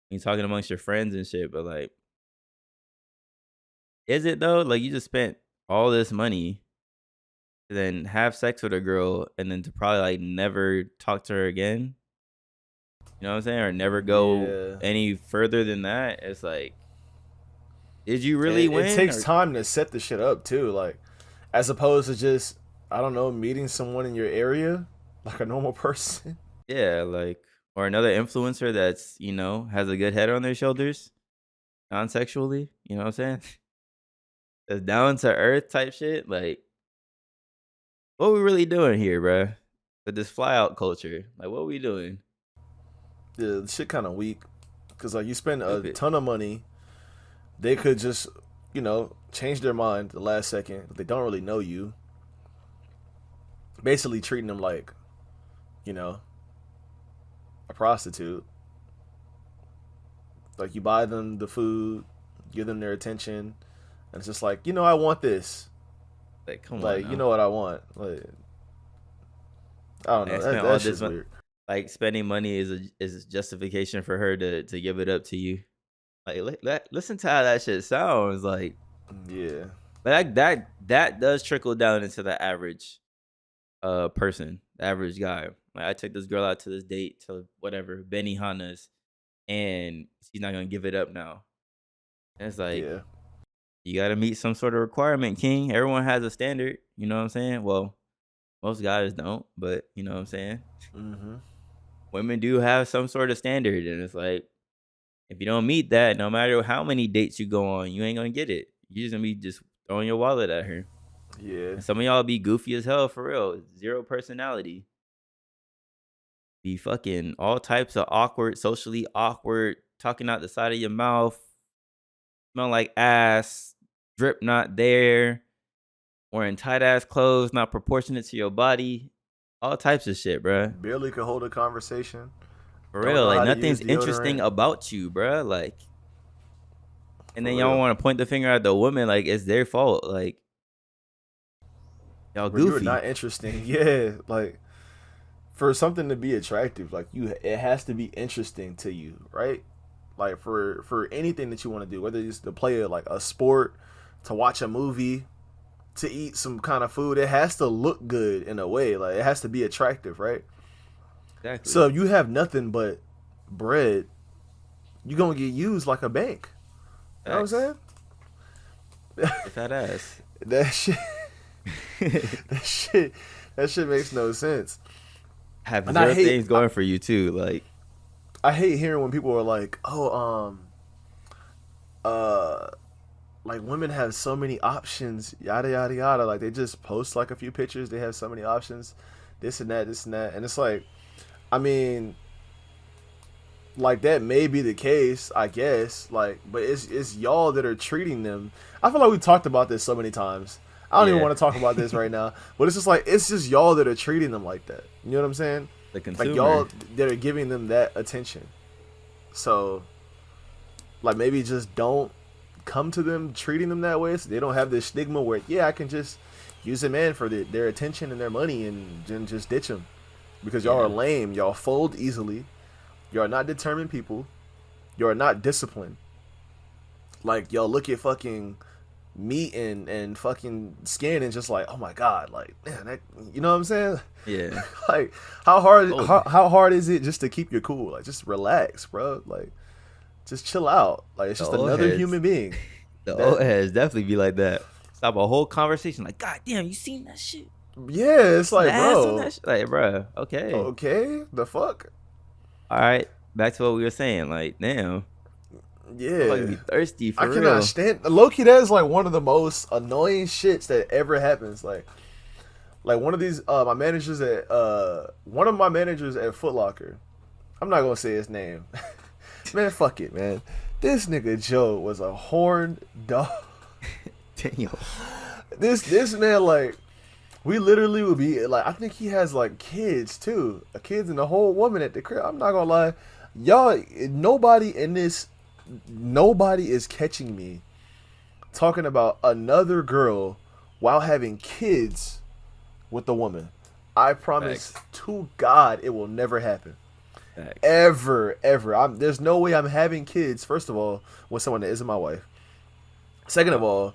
when you're talking amongst your friends and shit. But like, is it though? Like you just spent all this money to then have sex with a girl and then to probably like never talk to her again. You know what I'm saying? Or never go Yeah, any further than that. It's like, did you really it win? takes Or time to set the shit up too. Like, as opposed to just I don't know meeting someone in your area like a normal person. yeah, like or another influencer that's, has a good head on their shoulders, non-sexually, you know what I'm saying? That's down to earth type shit. Like, what we really doing here, bruh? With this fly out culture. Like, what we doing? Yeah, the shit kind of weak. Cause like you spend a Stupid. ton of money, they could just change their mind the last second. They don't really know you. Basically treating them like you know a prostitute. Like you buy them the food, give them their attention, and it's just like I want this. Like, come on Like you now. know what I want. Like I don't Like, I know. That spent all that this shit's weird. like spending money is a justification for her to give it up to you. Like, listen to how that shit sounds. Like, Yeah. but that does trickle down into the average person, the average guy. Like I took this girl out to this date to whatever Benny Hanna's, and she's not gonna give it up now. And it's like Yeah. you got to meet some sort of requirement, King. Everyone has a standard. You know what I'm saying? Well, Most guys don't, but you know what I'm saying? Mm-hmm. Women do have some sort of standard, and it's like, if you don't meet that, no matter how many dates you go on, you ain't gonna get it. You just gonna be just throwing your wallet at her. Yeah. And some of y'all be goofy as hell for real. Zero personality. Be fucking all types of awkward, socially awkward, talking out the side of your mouth, smell like ass, drip not there, wearing tight ass clothes not proportionate to your body. All types of shit, bruh. Barely could hold a conversation. For Don't real. know Like how to use nothing's deodorant. interesting about you, bruh. Like, and For then y'all real. want to point the finger at the woman like it's their fault. Like, y'all Bro, you are goofy. not interesting. Yeah, like for something to be attractive, like it has to be interesting to you, right? Like for anything that you want to do, whether it's to play like a sport, to watch a movie, to eat some kind of food, it has to look good in a way. Like it has to be attractive, right? So Exactly. if you have nothing but bread, you're gonna get used like a bank. You know what Facts. I'm saying? Get that ass. that shit that shit that shit makes no sense. Have And I zero hate things going for you too. Like, I hate hearing when people are like, "Oh, uh like women have so many options, yada yada yada." Like they just post like a few pictures, they have so many options, this and that, this and that. And it's like, I mean, like that may be the case, I guess. Like, but it's y'all that are treating them. I feel like we talked about this so many times. I don't even yeah. want to talk about this right now. But it's just like it's just y'all that are treating them like that. You know what I'm saying? The Like consumer. y'all that are giving them that attention. So like maybe just don't come to them treating them that way, so they don't have this stigma where yeah, I can just use a man for their attention and their money and then just ditch them because y'all are Yeah. lame. Y'all fold easily. You are not determined people. You are not disciplined. Like y'all look at fucking meat and fucking skin and just like, oh my god, like man, that, you know what I'm saying? Yeah. Like how hard Oh, how hard is it just to keep your cool? Like just relax, bro. Like just chill out. Like it's the just old another heads. human being. The That old heads definitely be like that. Stop a whole conversation. Like, God damn, you seen that shit? yeah, You it's seen the like, ass on bro, that shit? Like, bruh, okay. okay, the fuck? All right. Back to what we were saying. Like, damn. Motherfuckers Yeah. be thirsty I for cannot real. stand Loki. That is like one of the most annoying shits that ever happens. Like one of these my managers at one of my managers at Foot Locker. I'm not gonna say his name. Man, fuck it, man. This nigga Joe was a horned dog. Damn. This man, like, we literally would be like, I think he has like kids too, kids and a whole woman at the crib. I'm not gonna lie, y'all. Nobody is catching me talking about another girl while having kids with the woman. I promise Facts. to God, it will never happen. Facts. Ever, ever. There's no way I'm having kids. First of all, with someone that isn't my wife. Second of all,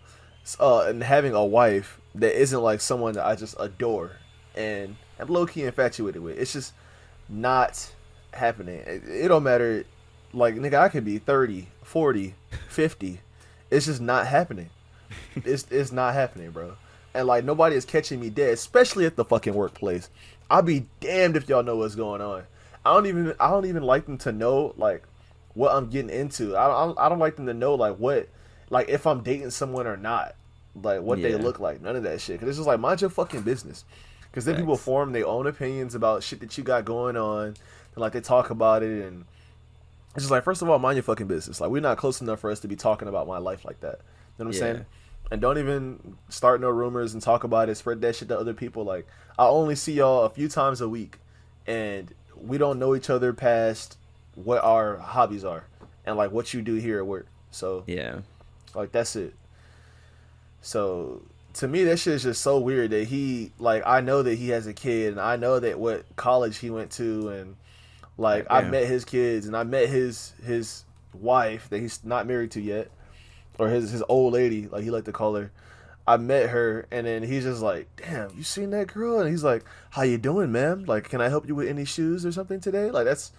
and having a wife that isn't like someone that I just adore and I'm low key infatuated with. It's just not happening. It don't matter. Like nigga, I could be 30, 40, 50. It's just not happening. It's not happening, bro. And like nobody is catching me dead, especially at the fucking workplace. I'll be damned if y'all know what's going on. I don't even like them to know like what I'm getting into. I don't like them to know like what like if I'm dating someone or not, like what they Yeah. look like. None of that shit. Cause it's just like mind your fucking business. Cause then people Facts. form their own opinions about shit that you got going on, and like they talk about it, and it's just like first of all, mind your fucking business. Like we're not close enough for us to be talking about my life like that. You know what I'm Yeah. saying? And don't even start no rumors and talk about it. Spread that shit to other people. Like I only see y'all a few times a week, and we don't know each other past what our hobbies are and like what you do here at work. So Yeah. like that's it. So to me, that shit is just so weird that he like I know that he has a kid and I know that what college he went to and like God I damn. met his kids and I met his wife that he's not married to yet or his old lady like he like to call her. I met her and then he's just like, "Damn, you seen that girl?" And he's like, "How you doing, ma'am? Like, can I help you with any shoes or something today?" Like that's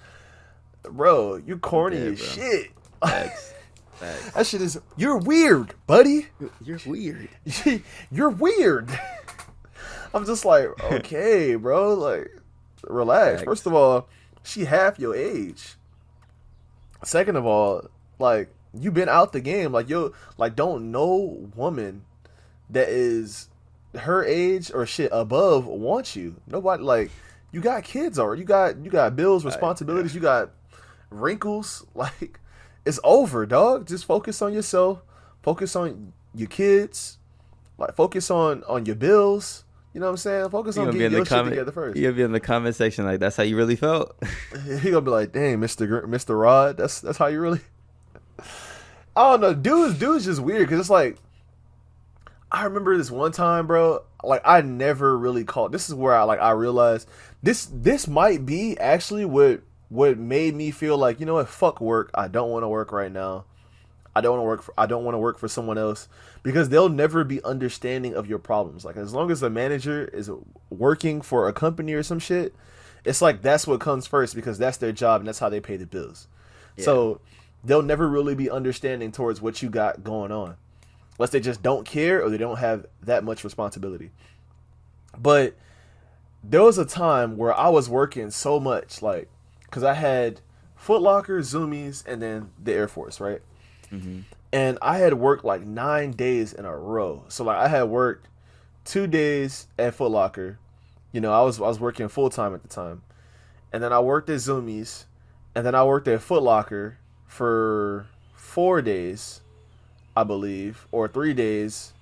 bro, you I'm corny dead, as bro. shit. Facts. That Facts. shit is you're weird, buddy. You're weird. You're weird. I'm just like, okay, bro, like, relax. First Facts. of all, she half your age. Second of all, like, you been out the game. Like, yo, like, don't no woman that is her age or shit above want you. Nobody, like, you got kids already. You got bills, Yeah. responsibilities. You got wrinkles. Like, it's over, dog. Just focus on yourself. Focus on your kids. Like, focus on your bills. You know what I'm saying? Focus You on gonna be getting in the your shit comment? together first. You gonna be in the comment section like that's how you really felt? He gonna be like, "Dang, Mr. Rod, that's how you really." I don't know, dude's just weird because it's like I remember this one time, bro. Like I never really called. This is where I realized this might be actually what made me feel like, you know what, fuck work. I don't want to work right now. I don't want to work for someone else because they'll never be understanding of your problems. Like as long as the manager is working for a company or some shit, it's like that's what comes first because that's their job and that's how they pay the bills. Yeah. So they'll never really be understanding towards what you got going on unless they just don't care or they don't have that much responsibility. But there was a time where I was working so much, like, because I had Foot Locker, Zoomies, and then the Air Force, right? Mm-hmm. And I had worked like 9 days in a row. So like I had worked 2 days at Foot Locker. You know, I was working full time at the time, and then I worked at Zoomies, and then I worked at Foot Locker for 4 days, I believe, or 3 days.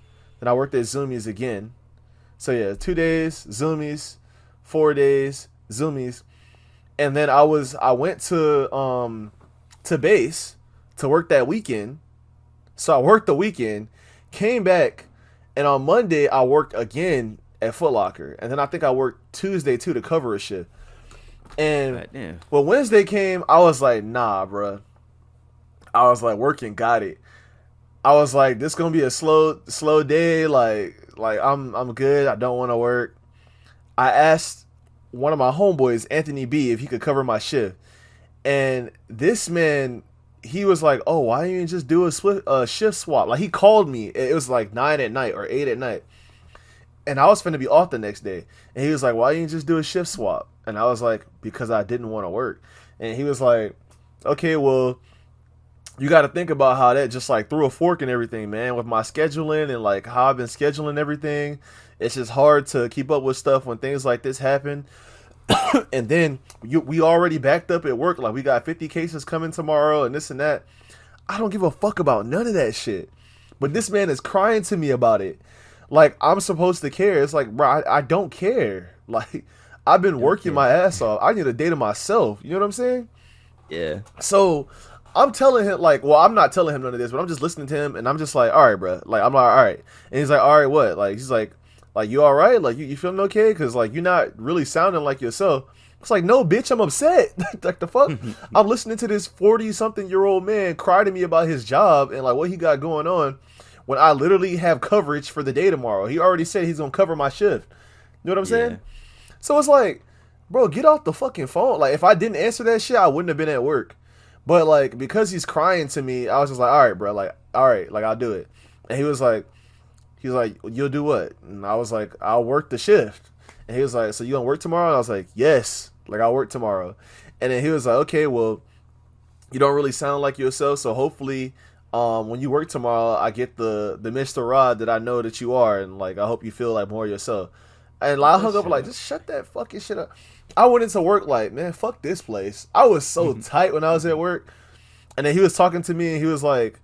Then I worked at Zoomies again. So yeah, 2 days Zoomies, 4 days Zoomies, and then I went to base to work that weekend. So I worked the weekend, came back, and on Monday I worked again at Foot Locker, and then I think I worked Tuesday too to cover a shift. And God damn. when Wednesday came, I was like, nah, bruh. I was like, working got it. I was like, this gonna be a slow day. Like I'm good. I don't want to work. I asked one of my homeboys, Anthony B, if he could cover my shift, and this man, he was like, "Oh, why don't you just do a shift swap?" Like he called me. It was like 9 at night or 8 at night, and I was finna be off the next day. And he was like, "Why don't you just do a shift swap?" And I was like, "Because I didn't want to work." And he was like, "Okay, well, you got to think about how that just like threw a fork in everything, man. With my scheduling and like how I've been scheduling everything, it's just hard to keep up with stuff when things like this happen." And then we already backed up at work. Like we got 50 cases coming tomorrow and this and that. I don't give a fuck about none of that shit. But this man is crying to me about it. Like I'm supposed to care. It's like, bro, I don't care. Like I've been Don't working care. my ass off. I need a day to myself. You know what I'm saying? Yeah. So I'm telling him, like, well, I'm not telling him none of this, but I'm just listening to him and I'm just like, all right, bro. Like, I'm like, all right. And he's like, all right, what? Like, he's like, you all right? Like, you feeling okay? Because, like, you're not really sounding like yourself. It's like, no, bitch, I'm upset. Like, the fuck? I'm listening to this 40-something-year-old man cry to me about his job and, like, what he got going on when I literally have coverage for the day tomorrow. He already said he's going to cover my shift. You know what I'm Yeah. saying? So it's like, bro, get off the fucking phone. Like, if I didn't answer that shit, I wouldn't have been at work. But, like, because he's crying to me, I was just like, all right, bro. Like, all right, like, I'll do it. And he was like, you'll do what? And I was like, I'll work the shift. And he was like, so you gonna work tomorrow? And I was like, yes. Like, I'll work tomorrow. And then he was like, okay, well, you don't really sound like yourself. So hopefully, when you work tomorrow, I get the Mr. Rod that I know that you are. And, like, I hope you feel like more yourself. And like, I hung up like, just shut that fucking shit up. I went into work like, man, fuck this place. I was so tight when I was at work. And then he was talking to me and he's like,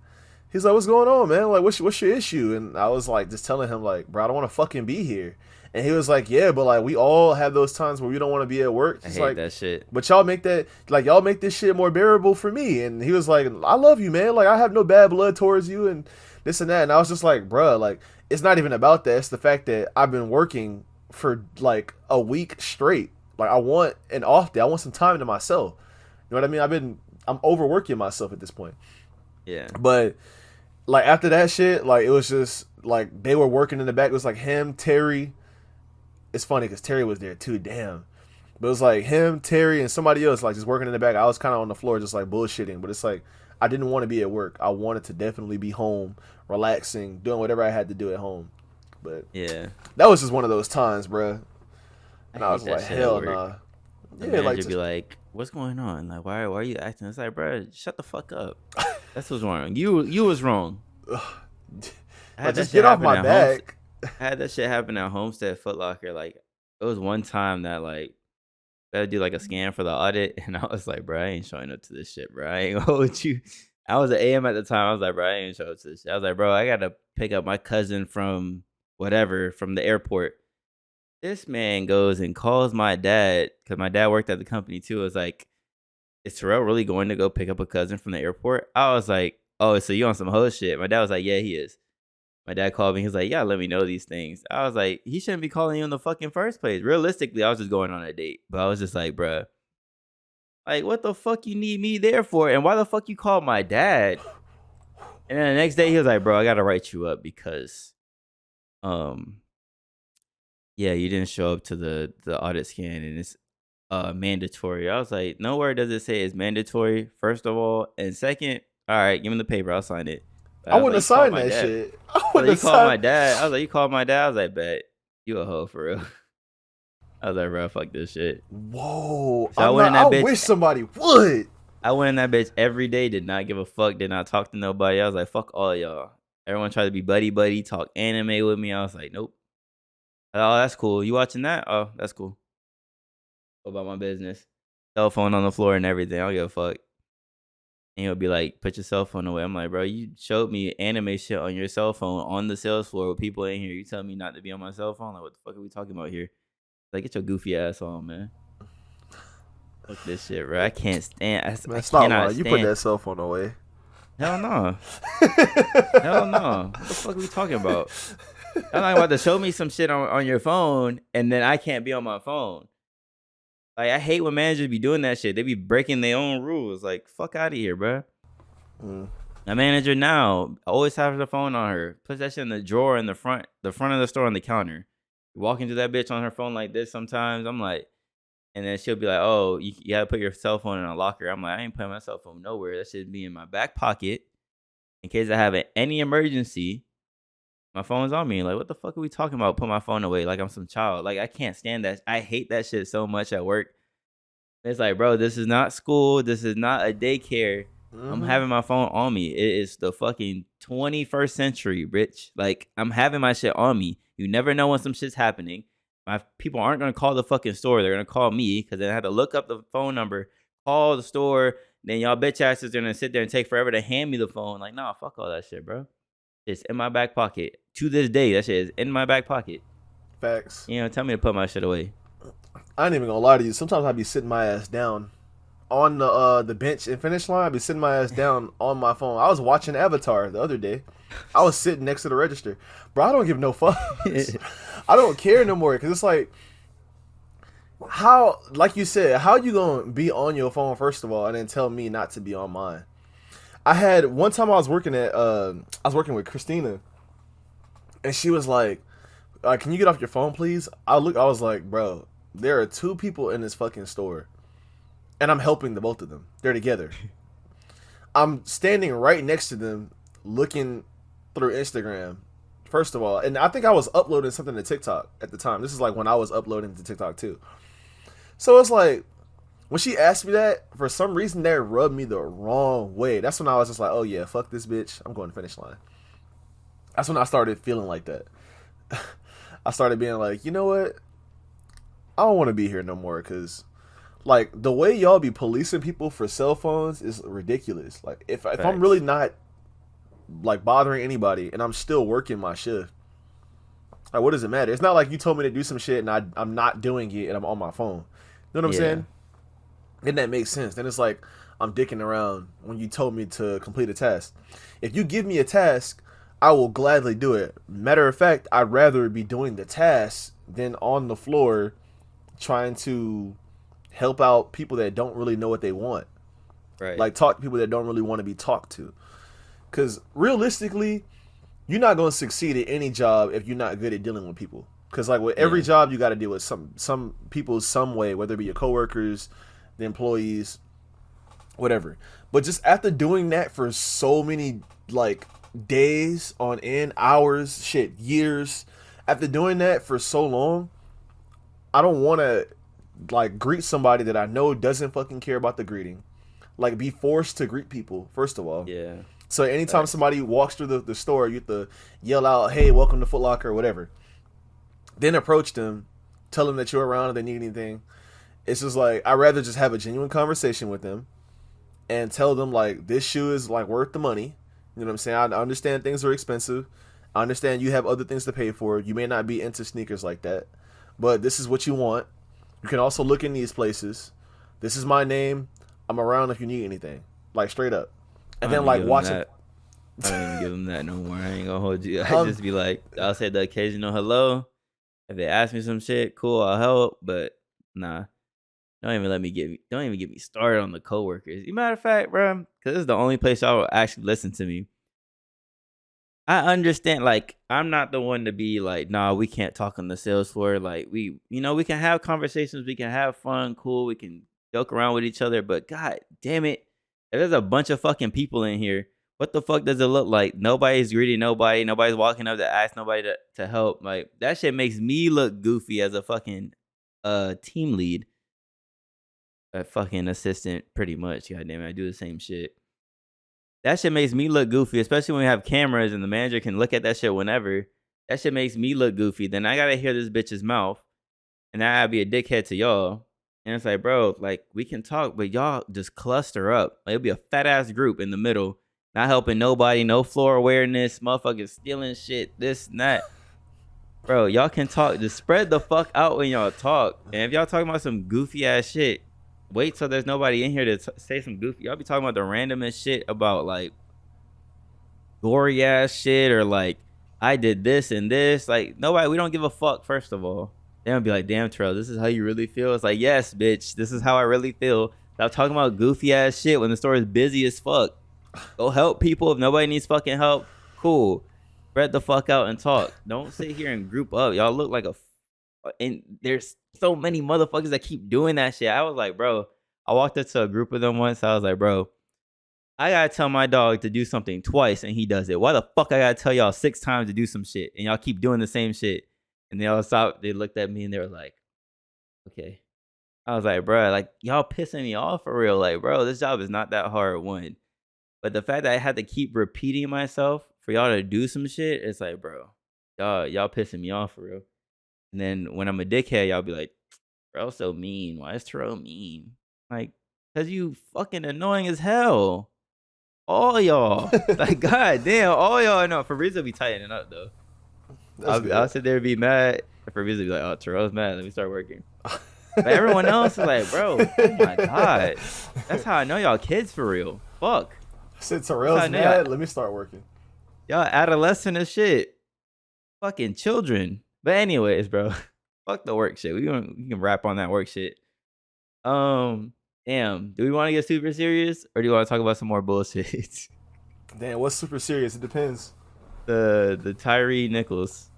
what's going on, man? Like, what's your issue? And I was like, just telling him like, bro, I don't want to fucking be here. And he was like, yeah, but like we all have those times where we don't want to be at work. I He's hate like, that shit. but y'all make this shit more bearable for me. And he was like, I love you, man. Like I have no bad blood towards you and this and that. And I was just like, bro, like it's not even about that. It's the fact that I've been working for like a week straight. Like I want an off day. I want some time to myself. You know what I mean? I'm overworking myself at this point. Yeah. But like after that shit, like it was just like they were working in the back. It was like him, Terry. It's funny because Terry was there too. Damn. But it was like him, Terry, and somebody else like just working in the back. I was kind of on the floor just like bullshitting. But it's like I didn't want to be at work. I wanted to definitely be home, relaxing, doing whatever I had to do at home. But Yeah. that was just one of those times, bruh. And I I hate was that like, shit at hell work. nah. The Yeah, like manager be just like, "What's going on? Like, why are you acting?" It's like, bro, shut the fuck up. That's what's wrong. You was wrong. I like had that just shit get off happen my at Homestead. back. I had that shit happen at Homestead Foot Locker. Like, it was one time that like I had to do like a scan for the audit, and I was like, bro, I ain't showing up to this shit, bro. I ain't gonna hold you. I was an AM at the time. I was like, bro, I ain't showing up to this shit. I was like, bro, I gotta pick up my cousin from whatever from the airport. This man goes and calls my dad because my dad worked at the company too. It was like, is Terrell really going to go pick up a cousin from the airport? I was like, oh, so you on some hoe shit? My dad was like, yeah, he is. My dad called me. He was like, yeah, let me know these things. I was like, he shouldn't be calling you in the fucking first place. Realistically, I was just going on a date. But I was just like, bruh, like, what the fuck you need me there for? And why the fuck you called my dad? And then the next day he was like, bro, I gotta write you up because um yeah, you didn't show up to the audit scan and it's mandatory. I was like, nowhere does it say it's mandatory, first of all. And second, all right, give me the paper, I'll sign it. But I I was wouldn't like, have you called signed my that dad. shit. I I was wouldn't like, you have called my signed. dad. I was like, you called my dad. I was like, bet. You a hoe for real. I was like, bro, fuck this shit. Whoa. So I I'm went not in I that bitch. wish somebody would. I went in that bitch every day. Did not give a fuck. Did not talk to nobody. I was like, fuck all y'all. Everyone tried to be buddy buddy, talk anime with me. I was like, nope. Oh, that's cool. You watching that? Oh, that's cool. Go about my business. Cell phone on the floor and everything. I don't give a fuck. And he'll be like, put your cell phone away. I'm like, bro, you showed me anime shit on your cell phone on the sales floor with people in here. You tell me not to be on my cell phone? Like, what the fuck are we talking about here? Like, get your goofy ass on, man. Fuck this shit, bro. I can't stand. I Man, stop cannot lying. You put stand. that cell phone away. Hell no. Hell no. What the fuck are we talking about? I'm not about to show me some shit on your phone and then I can't be on my phone. Like, I hate when managers be doing that shit. They be breaking their own rules. Like, fuck out of here, bro. Mm. My manager now always has her phone on her. Puts that shit in the drawer in the front of the store on the counter. Walking to that bitch on her phone like this sometimes. I'm like, and then she'll be like, oh, you gotta put your cell phone in a locker. I'm like, I ain't putting my cell phone nowhere. That should be in my back pocket in case I have any emergency. My phone's on me. Like, what the fuck are we talking about? Put my phone away like I'm some child. Like, I can't stand that. I hate that shit so much at work. It's like, bro, this is not school. This is not a daycare. I'm Mm-hmm. having my phone on me. It is the fucking 21st century, Rich. Like, I'm having my shit on me. You never know when some shit's happening. My people aren't going to call the fucking store. They're going to call me because then I have to look up the phone number, call the store. Then y'all bitch asses are going to sit there and take forever to hand me the phone. Like, nah, fuck all that shit, bro. It's in my back pocket. To this day, that shit is in my back pocket. Facts. You know, tell me to put my shit away. I ain't even gonna lie to you. Sometimes I be sitting my ass down on the bench and finish line. I be sitting my ass down on my phone. I was watching Avatar the other day. I was sitting next to the register, bro. I don't give no fucks. I don't care no more because it's like, how, like you said, how you gonna be on your phone first of all, and then tell me not to be on mine? I had one time I was working with Christina, and she was like, "Can you get off your phone, please?" I was like, "Bro, there are two people in this fucking store, and I'm helping the both of them. They're together. I'm standing right next to them, looking through Instagram, first of all, and I think I was uploading something to TikTok at the time. This is like when I was uploading to TikTok too. So it's like, when she asked me that, for some reason that rubbed me the wrong way. That's when I was just like, oh yeah, fuck this bitch. I'm going to finish line. That's when I started feeling like that. I started being like, you know what? I don't want to be here no more because, like, the way y'all be policing people for cell phones is ridiculous. Like, if I'm Facts. really not, like, bothering anybody and I'm still working my shift, like, what does it matter? It's not like you told me to do some shit and I'm not doing it and I'm on my phone. You know what I'm saying? Then that makes sense. Then it's like I'm dicking around when you told me to complete a task. If you give me a task, I will gladly do it. Matter of fact, I'd rather be doing the task than on the floor trying to help out people that don't really know what they want. Right. Like, talk to people that don't really want to be talked to. Because realistically, you're not going to succeed at any job if you're not good at dealing with people. Because, like, with every job, you got to deal with some people some way, whether it be your coworkers, the employees, whatever. But just after doing that for so many, like, days on end, hours, shit, years, after doing that for so long, I don't want to like greet somebody that I know doesn't fucking care about the greeting. Like be forced to greet people first of all. Yeah. So anytime Facts. somebody walks through the store, you have to yell out, "Hey, welcome to Foot Locker," or whatever. Then approach them, tell them that you're around if they need anything. It's just like I'd rather just have a genuine conversation with them and tell them like this shoe is like worth the money. You know what I'm saying? I understand things are expensive. I understand you have other things to pay for. You may not be into sneakers like that, but this is what you want. You can also look in these places. This is my name. I'm around if you need anything. Like straight up. I And don't then even like give them watching. that. I don't even give them that no more. I ain't gonna hold you. I Um, just be like, I'll say the occasional hello. If they ask me some shit, cool, I'll help. But nah, don't even get me started on the coworkers. Matter of fact, bro, because this is the only place y'all will actually listen to me. I understand, like, I'm not the one to be like, nah, we can't talk on the sales floor. Like, we can have conversations, we can have fun, cool, we can joke around with each other, but god damn it, if there's a bunch of fucking people in here, what the fuck does it look like? Nobody's greeting nobody, nobody's walking up to ask nobody to help. Like, that shit makes me look goofy as a fucking team lead, a fucking assistant, pretty much. God damn it, I do the same shit. That shit makes me look goofy, especially when we have cameras and the manager can look at that shit whenever. That shit makes me look goofy. Then I gotta hear this bitch's mouth, and I gotta be a dickhead to y'all. And it's like, bro, like we can talk, but y'all just cluster up. Like, it'll be a fat ass group in the middle, not helping nobody, no floor awareness, motherfuckers stealing shit, this and that. Bro, y'all can talk. Just spread the fuck out when y'all talk. And if y'all talking about some goofy ass shit, wait till there's nobody in here to say some goofy. Y'all be talking about the randomest shit about like gory ass shit or like I did this and this. Like nobody, we don't give a fuck. First of all, they'll be like, "Damn, Terrell, this is how you really feel." It's like, yes, bitch, this is how I really feel. Stop talking about goofy ass shit when the store is busy as fuck. Go help people. If nobody needs fucking help, cool. Spread the fuck out and talk. Don't sit here and group up. Y'all look like and there's so many motherfuckers that keep doing that shit. I was like, bro, I walked up to a group of them once. I was like, bro, I gotta tell my dog to do something twice and he does it. Why the fuck I gotta tell y'all 6 times to do some shit and y'all keep doing the same shit? And they all stopped. They looked at me and they were like, okay. I was like, bro, like y'all pissing me off for real. Like, bro, this job is not that hard, one. But the fact that I had to keep repeating myself for y'all to do some shit, it's like, bro, y'all pissing me off for real. And then when I'm a dickhead, y'all be like, bro, so mean. Why is Terrell mean? Like, because you fucking annoying as hell. All y'all. Like, god damn, all y'all. No, Fabrizio be tightening up, though. I'll sit there and be mad. Fabrizio be like, oh, Terrell's mad. Let me start working. But everyone else is like, bro, oh my god. That's how I know y'all kids for real. Fuck. I said Terrell's mad. Let me start working. Y'all adolescent as shit. Fucking children. But anyways, bro, fuck the work shit. We can rap on that work shit. Damn. Do we want to get super serious or do you want to talk about some more bullshit? Damn, what's super serious? It depends. The Tyre Nichols.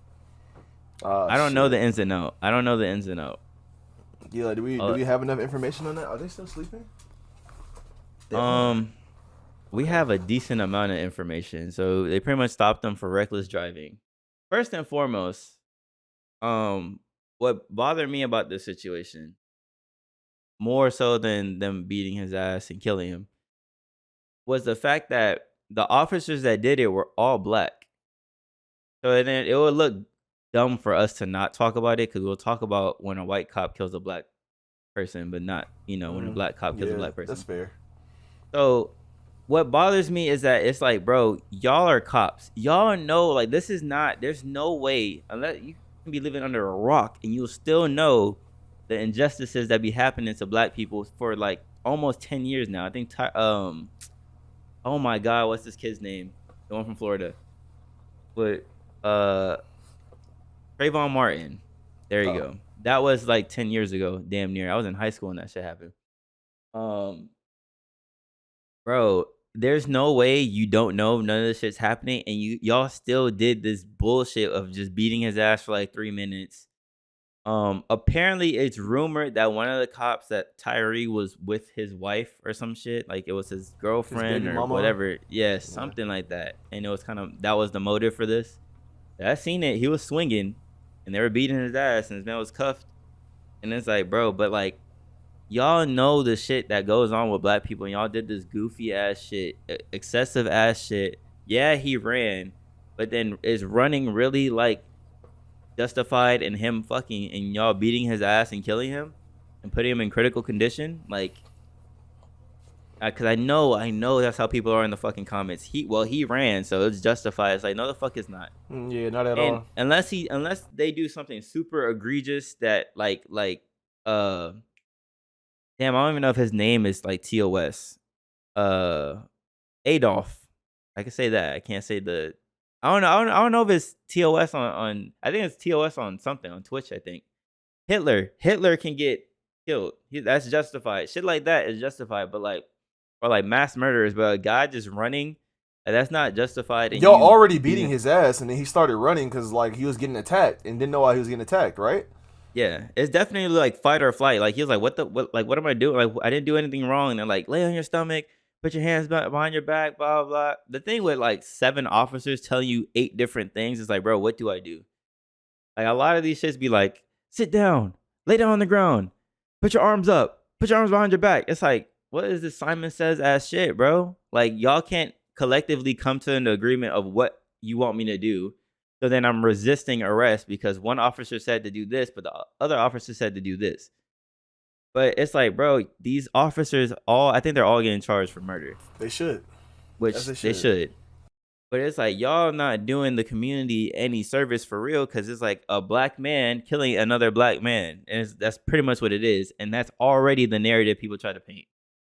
I don't know the ins and out. Yeah, do we have enough information on that? Are they still sleeping? We have a decent amount of information. So they pretty much stopped them for reckless driving. First and foremost, what bothered me about this situation, more so than them beating his ass and killing him, was the fact that the officers that did it were all black. So then it would look dumb for us to not talk about it because we'll talk about when a white cop kills a black person, but not, when a black cop kills a black person. That's fair. So what bothers me is that it's like, bro, y'all are cops. Y'all know, like, this is not, there's no way, unless you can be living under a rock and you'll still know the injustices that be happening to black people for like almost 10 years now. I think, oh my God, what's this kid's name? The one from Florida. But, Trayvon Martin. There you go. That was like 10 years ago, damn near. I was in high school when that shit happened. Bro, there's no way you don't know none of this shit's happening and y'all still did this bullshit of just beating his ass for like 3 minutes. Apparently it's rumored that one of the cops, that Tyre was with his wife or some shit, like it was his girlfriend or whatever. Yes, something like that. And it was that was the motive for this. I seen it. He was swinging. and they were beating his ass, and his man was cuffed. And it's like, bro, but like, y'all know the shit that goes on with black people, and y'all did this goofy ass shit, excessive ass shit. Yeah, he ran, but then is running really like justified in him fucking and y'all beating his ass and killing him and putting him in critical condition? Like, because I know that's how people are in the fucking comments. He ran, so it's justified. It's like, no, the fuck it's not. Yeah, not at And all. unless they do something super egregious that damn, I don't even know if his name is like TOS. Adolf. I can say that. I can't say the. I don't know if it's TOS on. I think it's TOS on something on Twitch. I think Hitler can get killed. That's justified. Shit like that is justified. But like, or like mass murderers, but a guy just running, that's not justified. And Y'all you already beating his ass, and then he started running because like he was getting attacked and didn't know why he was getting attacked, right? Yeah, it's definitely like fight or flight. Like he was like, what am I doing? Like I didn't do anything wrong. And they're like, lay on your stomach, put your hands behind your back, blah, blah, blah. The thing with like 7 officers telling you 8 different things is like, bro, what do I do? Like a lot of these shits be like, sit down, lay down on the ground, put your arms up, put your arms behind your back. It's like, what is this Simon Says ass shit, bro? Like y'all can't collectively come to an agreement of what you want me to do. So then I'm resisting arrest because one officer said to do this, but the other officer said to do this. But it's like, bro, these officers I think they're all getting charged for murder. They should. Which they should. But it's like, y'all not doing the community any service for real, because it's like a black man killing another black man. And that's pretty much what it is. And that's already the narrative people try to paint.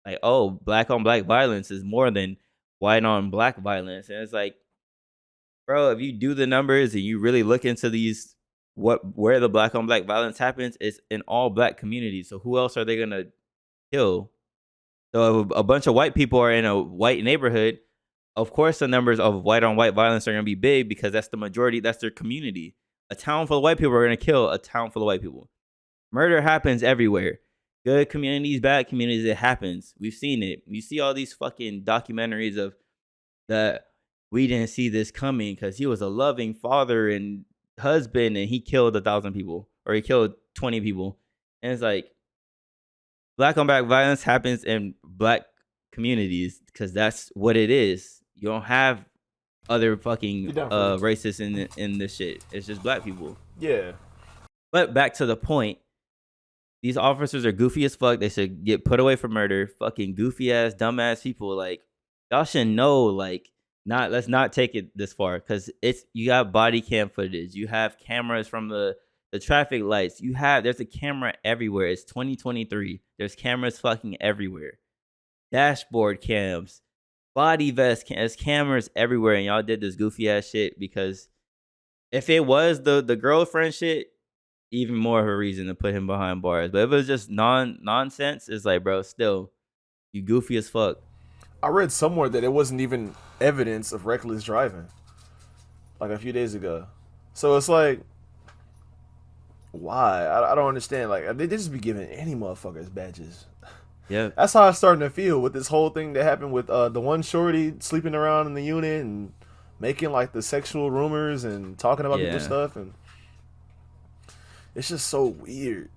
Like, oh, black on black violence is more than white on black violence. And it's like, bro, if you do the numbers and you really look into these, where the black on black violence happens, it's in all black communities. So who else are they gonna kill? So if a bunch of white people are in a white neighborhood, of course the numbers of white on white violence are gonna be big because that's the majority, that's their community. A town full of white people are gonna kill a town full of white people. Murder happens everywhere. Good communities, bad communities, it happens. We've seen it. You see all these fucking documentaries of that. We didn't see this coming because he was a loving father and husband and he killed 1,000 people or he killed 20 people. And it's like, black on black violence happens in black communities because that's what it is. You don't have other fucking racists in this shit. It's just black people. Yeah. But back to the point, these officers are goofy as fuck. They should get put away for murder. Fucking goofy ass, dumb ass people. Like, y'all should know, like, let's not take it this far because you got body cam footage. You have cameras from the traffic lights. There's a camera everywhere. It's 2023. There's cameras fucking everywhere. Dashboard cams, body vest cams, there's cameras everywhere. And y'all did this goofy ass shit because if it was the girlfriend shit, even more of a reason to put him behind bars. But if it was just nonsense, it's like, bro, still, you goofy as fuck. I read somewhere that it wasn't even evidence of reckless driving, like a few days ago. So it's like, why? I don't understand. Like, they just be giving any motherfuckers badges. Yeah, that's how I'm starting to feel with this whole thing that happened with the one shorty sleeping around in the unit and making like the sexual rumors and talking about people's stuff, and it's just so weird.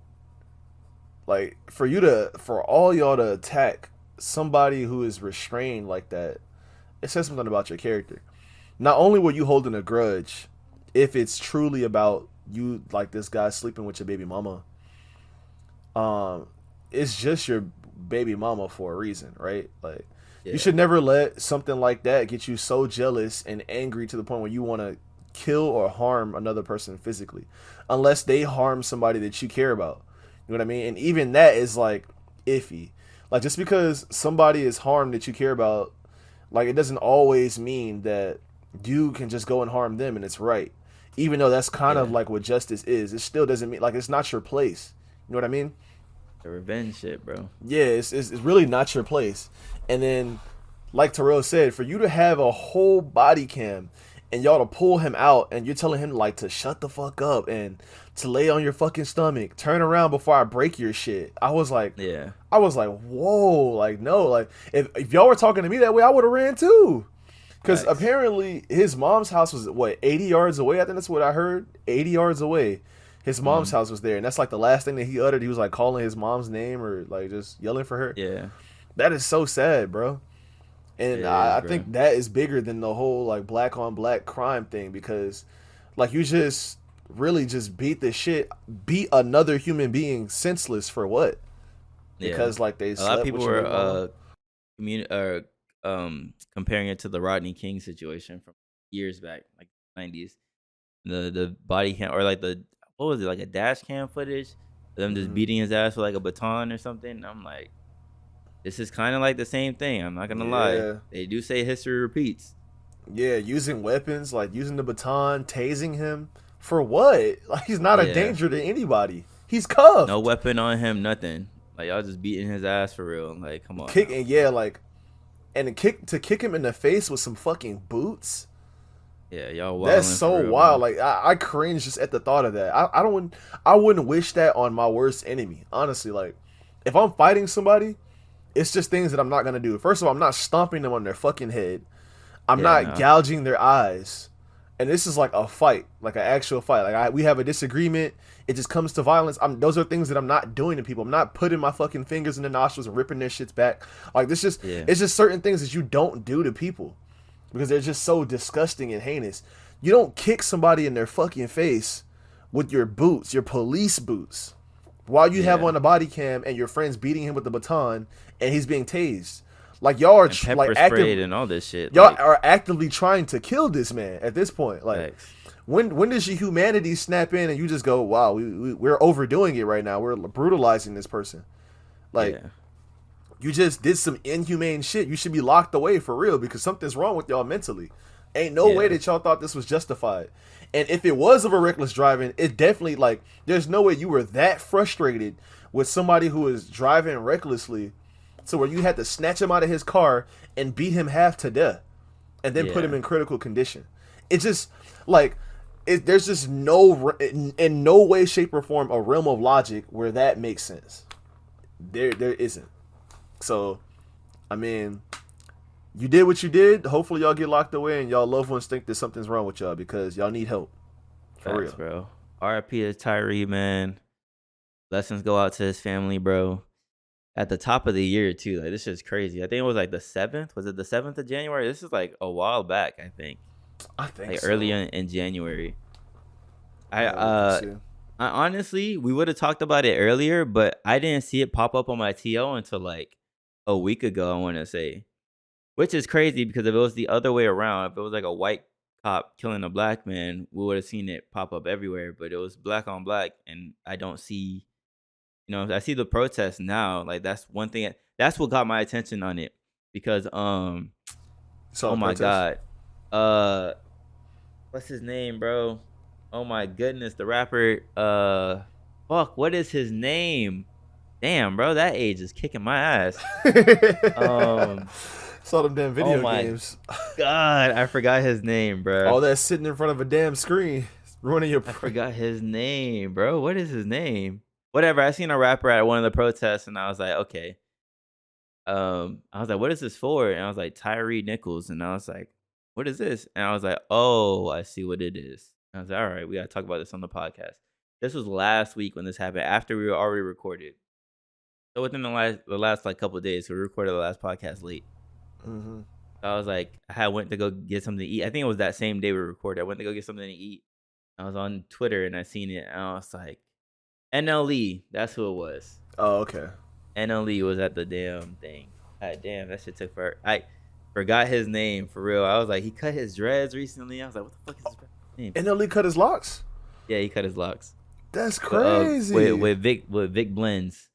Like, for all y'all to attack somebody who is restrained like that, it says something about your character. Not only were you holding a grudge, if it's truly about you, like this guy sleeping with your baby mama, it's just your baby mama for a reason, right? Like, you should never let something like that get you so jealous and angry to the point where you want to kill or harm another person physically, unless they harm somebody that you care about. You know what I mean? And even that is like iffy. Like, just because somebody is harmed that you care about, like, it doesn't always mean that you can just go and harm them and it's right. Even though that's kind of like what justice is, it still doesn't mean, like, it's not your place. You know what I mean? The revenge shit, bro. Yeah, it's really not your place. And then, like Terrell said, for you to have a whole body cam and y'all to pull him out and you're telling him, like, to shut the fuck up and to lay on your fucking stomach, turn around before I break your shit. I was like, whoa, like, no, like, if y'all were talking to me that way, I would have ran too. Because Facts. apparently his mom's house was what 80 yards away. I think that's what I heard. 80 yards away, his mom's Mm-hmm. house was there, and that's like the last thing that he uttered. He was like calling his mom's name or like just yelling for her. Yeah, That is so sad, bro. it And is, I bro. think that is bigger than the whole like black on black crime thing because, like, you just really just beat another human being senseless for what? Yeah, Because like they a lot of slept people with your were baby mama. comparing it to the Rodney King situation from years back, like 90s. The body cam or like the what was it like a dash cam footage of them just Hmm. beating his ass with like a baton or something. I'm like, this is kind of like the same thing. I'm not gonna lie. Yeah, They do say history repeats. yeah, using weapons like using the baton, tasing him for what? Like he's not a Yeah, danger to anybody. He's no cuffed. weapon on him, nothing. Like y'all just beating his ass for real. Like, come on Kick now. and yeah, like and to kick him in the face with some fucking boots. Yeah, y'all That's wilding so for real, wild. man. Like I cringe just at the thought of that. I wouldn't wish that on my worst enemy. Honestly, like if I'm fighting somebody, it's just things that I'm not gonna do. First of all, I'm not stomping them on their fucking head. I'm Yeah, not no. gouging their eyes. And this is like a fight, like an actual fight. We have a disagreement. It just comes to violence. Those are things that I'm not doing to people. I'm not putting my fucking fingers in their nostrils and ripping their shits back. Like this just Yeah. it's just certain things that you don't do to people because they're just so disgusting and heinous. You don't kick somebody in their fucking face with your boots, your police boots, while you have Yeah. on a body cam and your friend's beating him with the baton and he's being tased. Like y'all are And like pepper sprayed active, and all this shit. y'all Like, are actively trying to kill this man at this point. Like facts. when does your humanity snap in and you just go, wow, we're overdoing it right now. We're brutalizing this person. Like Yeah. you just did some inhumane shit. You should be locked away for real because something's wrong with y'all mentally. Ain't no way Yeah. that y'all thought this was justified. And if it was of a reckless driving, it definitely like there's no way you were that frustrated with somebody who is driving recklessly to where you had to snatch him out of his car and beat him half to death and then put him Yeah. in critical condition. It just like there's just in no way, shape, or form a realm of logic where that makes sense. There isn't. So, I mean, you did what you did. Hopefully, y'all get locked away and y'all loved ones think that something's wrong with y'all because y'all need help for Facts, real. bro. RIP to Tyree, man. Blessings go out to his family, bro. At the top of the year, too. Like, this is crazy. I think it was like the 7th. Was it the 7th of January? This is like a while back, I think. I think Like so. early in January. I'm gonna look and see. I honestly, we would have talked about it earlier, but I didn't see it pop up on my TO until like a week ago, I want to say. Which is crazy because if it was the other way around, if it was like a white cop killing a black man, we would have seen it pop up everywhere. But it was black on black, and I don't see, I see the protests now. Like that's one thing. That's what got my attention on it because, Saw oh the my protest. god, what's his name, bro? Oh my goodness, the rapper, fuck, what is his name? Damn, bro, that age is kicking my ass. Um, Saw them damn oh video my games. god, I forgot his name, bro. All that sitting in front of a damn screen, ruining your I brain. forgot his name, bro. What is his name? Whatever. I seen a rapper at one of the protests, and I was like, okay. I was like, what is this for? And I was like, Tyre Nichols, and I was like, what is this? And I was like, oh, I see what it is. And I was like, all right, we gotta talk about this on the podcast. This was last week when this happened, after we were already recorded. So within the last like couple of days, we recorded the last podcast late. Mm-hmm. So I was like, I had went to go get something to eat. I think it was that same day we recorded. I went to go get something to eat. I was on Twitter and I seen it, and I was like, NLE, that's who it was. Oh, okay. NLE was at the damn thing. God damn, that shit took forever. I forgot his name for real. I was like, he cut his dreads recently. I was like, what the fuck is his name? And Lee cut his locks. Yeah, he cut his locks. That's But, crazy. with Vic Blends.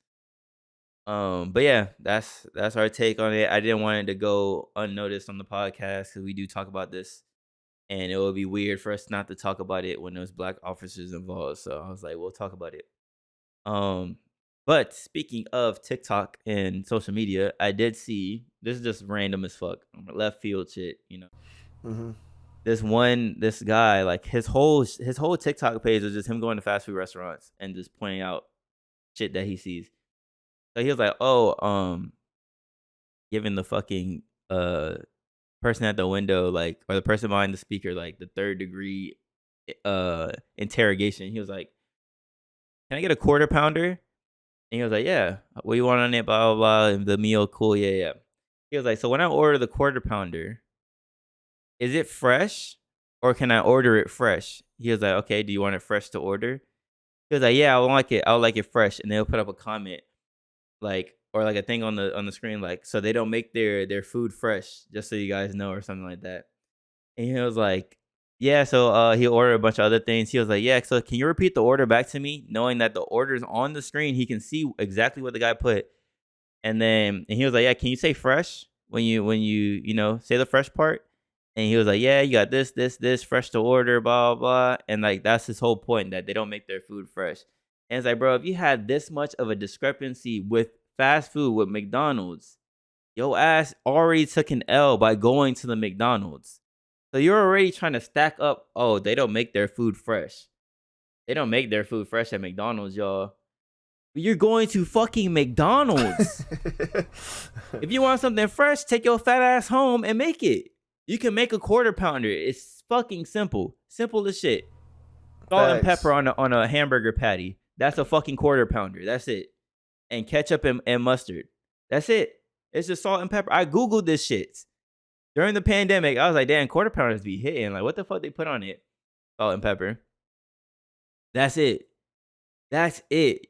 But yeah, that's our take on it. I didn't want it to go unnoticed on the podcast because we do talk about this, and it would be weird for us not to talk about it when there's black officers involved. So I was like, we'll talk about it. But speaking of TikTok and social media, I did see this is just random as fuck, left field shit. Mm-hmm. This guy, like his whole TikTok page was just him going to fast food restaurants and just pointing out shit that he sees. So he was like, oh, giving the fucking person at the window, like, or the person behind the speaker, like the third degree interrogation. He was like, "Can I get a quarter pounder?" And he was like, "Yeah. What do you want on it? Blah blah blah. And the meal, cool. Yeah, yeah." He was like, "So when I order the quarter pounder, is it fresh, or can I order it fresh?" He was like, "Okay. Do you want it fresh to order?" He was like, "Yeah, I would like it. I would like it fresh." And they'll put up a comment like, or like a thing on the screen, like, so they don't make their food fresh, just so you guys know, or something like that. And he was like, "Yeah." So he ordered a bunch of other things. He was like, "Yeah, so can you repeat the order back to me?" Knowing that the order's on the screen, he can see exactly what the guy put. And he was like, "Yeah, can you say fresh when you say the fresh part?" And he was like, "Yeah, you got this, fresh to order, blah, blah, blah." And like that's his whole point, that they don't make their food fresh. And it's like, bro, if you had this much of a discrepancy with fast food with McDonald's, your ass already took an L by going to the McDonald's. So you're already trying to stack up, oh, they don't make their food fresh. They don't make their food fresh at McDonald's, y'all. You're going to fucking McDonald's. If you want something fresh, take your fat ass home and make it. You can make a quarter pounder. It's fucking simple. Simple as shit. Salt and pepper on a hamburger patty. That's a fucking quarter pounder. That's it. And ketchup and mustard. That's it. It's just salt and pepper. I Googled this shit. During the pandemic, I was like, damn, quarter pounders be hitting. Like, what the fuck they put on it? Salt and pepper. That's it. That's it.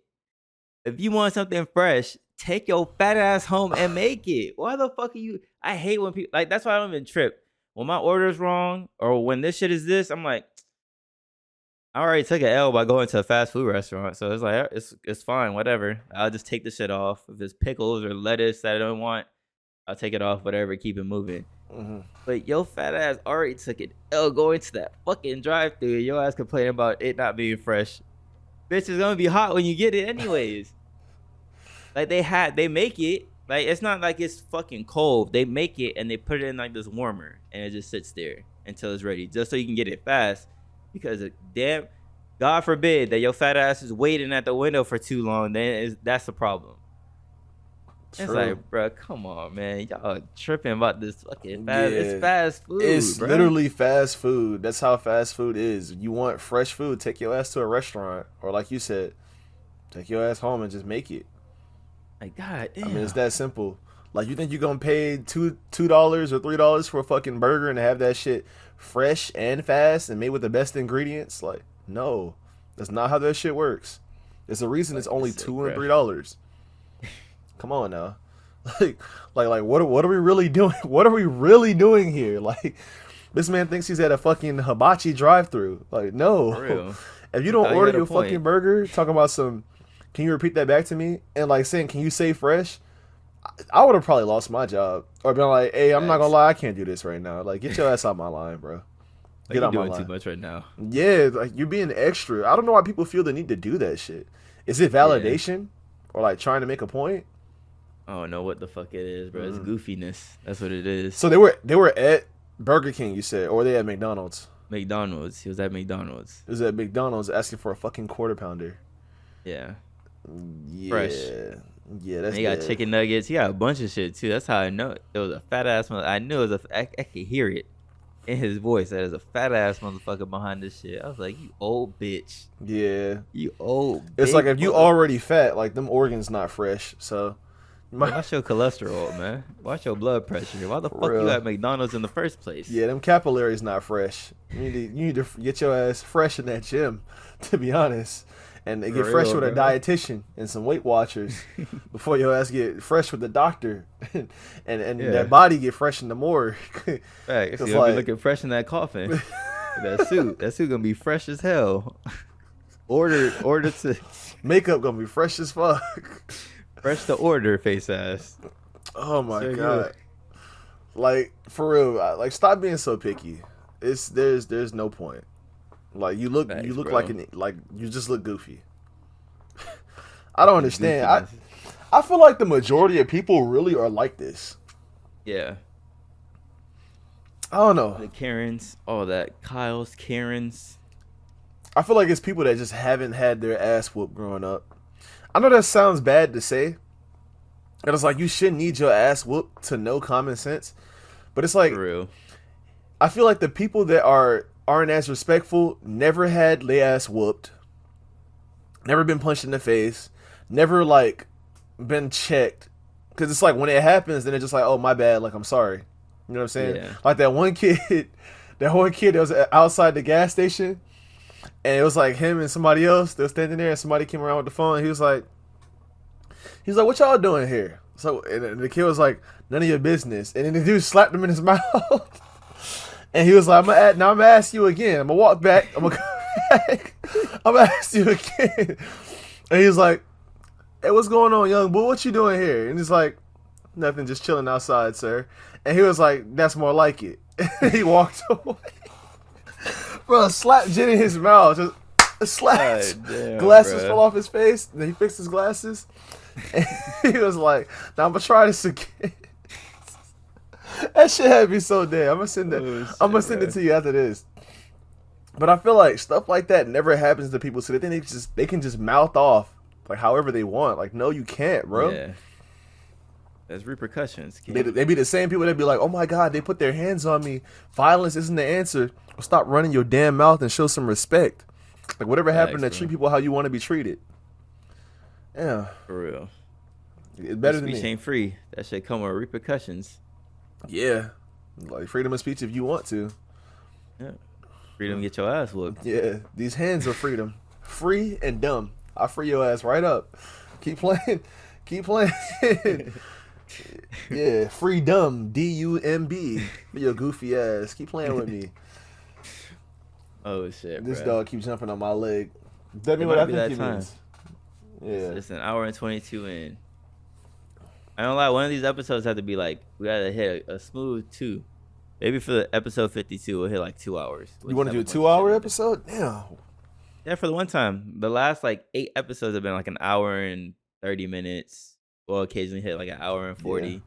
If you want something fresh, take your fat ass home and make it. Why the fuck are you? I hate when people, like, that's why I don't even trip. When my order's wrong or when this shit is this, I'm like, I already took an L by going to a fast food restaurant. So it's like, it's fine, whatever. I'll just take the shit off. If it's pickles or lettuce that I don't want, I'll take it off, whatever, keep it moving. Mm-hmm. But your fat ass already took an L going to that fucking drive-thru. Your ass complaining about it not being fresh. Bitch, it's gonna be hot when you get it anyways. Like they make it, like it's not like it's fucking cold. They make it and they put it in like this warmer and it just sits there until it's ready, just so you can get it fast. Because damn, God forbid that your fat ass is waiting at the window for too long, then that's the problem. True. It's like, bro, come on, man, y'all tripping about this fucking fast. Yeah. It's fast food. It's literally fast food. That's how fast food is. You want fresh food, take your ass to a restaurant, or like you said, take your ass home and just make it. Like, God damn. I mean, it's that simple. Like, you think you're gonna pay $2 or $3 for a fucking burger and have that shit fresh and fast and made with the best ingredients? Like, no, that's not how that shit works. There's a reason it's only $2 and $3. Come on now, like what are we really doing? What are we really doing here? Like, this man thinks he's at a fucking hibachi drive-thru. Like, no, for real. If you don't order your fucking burger, talking about some, can you repeat that back to me? And like saying, can you say fresh? I would have probably lost my job or been like, hey, I'm not gonna lie, I can't do this right now. Like, get your ass out my line, bro. Get out my line. You're doing too much right now. Yeah, like you're being extra. I don't know why people feel the need to do that shit. Is it validation or like trying to make a point? I don't know what the fuck it is, bro. It's goofiness. That's what it is. So they were at Burger King, you said, or they at McDonald's? McDonald's. He was at McDonald's. He was at McDonald's asking for a fucking quarter pounder. Yeah. Yeah. Fresh. Yeah, that's. He got chicken nuggets. He got a bunch of shit too. That's how I know it was a fat ass. I knew it was I could hear it in his voice. That is a fat ass motherfucker behind this shit. I was like, you old bitch. Yeah. You old. It's like if you already fat, like them organs not fresh, so. Watch your cholesterol, man. Watch your blood pressure. Why the fuck you at McDonald's in the first place? Yeah, them capillaries not fresh. You need to get your ass fresh in that gym, to be honest, and get fresh with a dietitian and some Weight Watchers before your ass get fresh with the doctor, and that body get fresh in the morgue. Right, so you'll be looking fresh in that coffin. That suit gonna be fresh as hell. Order to makeup gonna be fresh as fuck. Fresh to order, face ass. Oh my god! Like, for real, like, stop being so picky. There's no point. Like, you look like you just look goofy. I don't understand. I feel like the majority of people really are like this. Yeah. I don't know. The Karens, all that. Kyle's Karens. I feel like it's people that just haven't had their ass whooped growing up. I know that sounds bad to say. And it's like you shouldn't need your ass whooped to know common sense. But it's like For real. I feel like the people that aren't as respectful never had their ass whooped, never been punched in the face, never like been checked. Because it's like when it happens, then it's just like, oh my bad, like I'm sorry. You know what I'm saying? Yeah. Like that one kid that was outside the gas station, and it was like him and somebody else. They were standing there, and somebody came around with the phone. And he was like, "What y'all doing here?" So and the kid was like, "None of your business." And then the dude slapped him in his mouth, and he was like, I'm gonna ask you again. I'm gonna walk back. I'm gonna come back. I'm gonna ask you again." And he's like, "Hey, what's going on, young boy? What you doing here?" And he's like, "Nothing, just chilling outside, sir." And he was like, "That's more like it." And he walked away. Bro, slapped Jen in his mouth. Just slapped. Damn, glasses bro. fell off his face. And then he fixed his glasses. And he was like, "Now I'm gonna try this again." That shit had me so dead. I'm gonna send that. I'm gonna send it to you after this. But I feel like stuff like that never happens to people, so they think they can just mouth off like however they want. Like, no, you can't, bro. Yeah. There's repercussions. They be the same people that be like, "Oh my God, they put their hands on me. Violence isn't the answer. Well, stop running your damn mouth and show some respect. Like whatever happened to treat people how you want to be treated." Yeah, For real. it's better than Speech me. ain't free. That shit come with repercussions. Yeah, like freedom of speech if you want to. Yeah. Freedom to get your ass whooped. Yeah, these hands are freedom, free and dumb. I free your ass right up. Keep playing, keep playing. Yeah, free dumb, DUMB. Your goofy ass. Keep playing with me. Oh shit, This bro. dog keeps jumping on my leg. That mean It what I might be think that he time. means. Yeah. It's an hour and 22 in. I don't lie. One of these episodes had to be like, we gotta hit a smooth 2. Maybe for the episode 52, we'll hit like 2 hours. You want to do a 2-hour episode? Yeah. Yeah, for the one time. The last like 8 episodes have been like an hour and 30 minutes. We'll occasionally hit like an hour and 40. Yeah.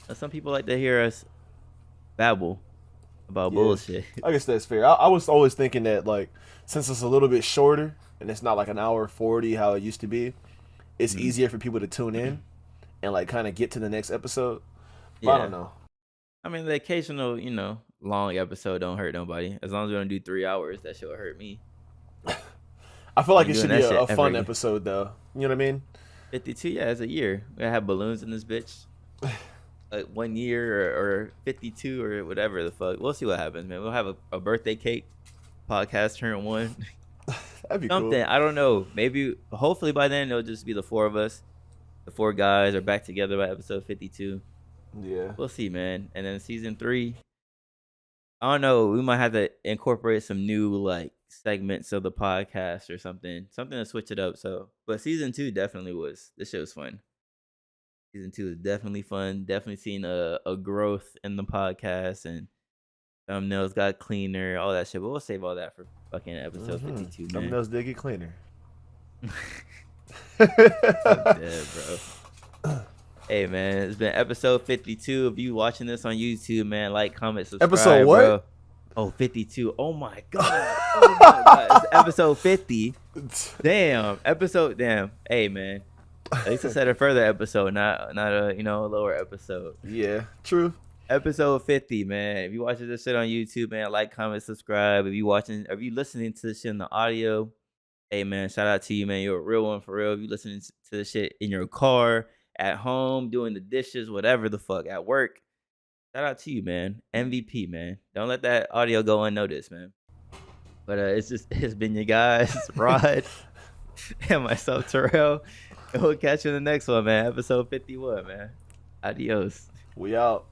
Now, some people like to hear us babble about Yeah. bullshit. I guess that's fair. I was always thinking that, like, since it's a little bit shorter and it's not like an hour 40 how it used to be, it's easier for people to tune in and, like, kind of get to the next episode. But I don't know. I mean, the occasional, long episode don't hurt nobody. As long as we don't do 3 hours, that shit will hurt me. I feel like I'm it should doing be that a shit fun every- episode, though. You know what I mean? 52, yeah, it's a year. We gotta have balloons in this bitch. Like 1 year or 52 or whatever the fuck. We'll see what happens, man. We'll have a birthday cake. Podcast turn 1. That'd be Something. cool. I don't know. Maybe, hopefully by then, it'll just be the 4 of us. The 4 guys are back together by episode 52. Yeah. We'll see, man. And then season 3, I don't know. We might have to incorporate some new like segments of the podcast or something to switch it up. So, but season 2 definitely was. This shit was fun. Season 2 is definitely fun. Definitely seen a growth in the podcast, and thumbnails got cleaner, all that shit. But we'll save all that for fucking episode 52, man. Thumbnails did get cleaner. I'm dead, bro. Hey, man, it's been episode 52. If you watching this on YouTube, man, like, comment, subscribe. Episode what? Bro. Oh, 52. Oh my god. Oh my god. It's episode 50. Damn. Damn. Hey, man. At least I said a further episode, not a a lower episode. Yeah, true. Episode 50, man. If you watching this shit on YouTube, man, like, comment, subscribe. If you listening to this shit in the audio, hey, man, shout out to you, man. You're a real one for real. If you listening to this shit in your car, at home, doing the dishes, whatever the fuck, at work, shout out to you, man. MVP, man. Don't let that audio go unnoticed, man. But it's been your guys, Rod, and myself, Terrell. And we'll catch you in the next one, man. Episode 51, man. Adios. We out.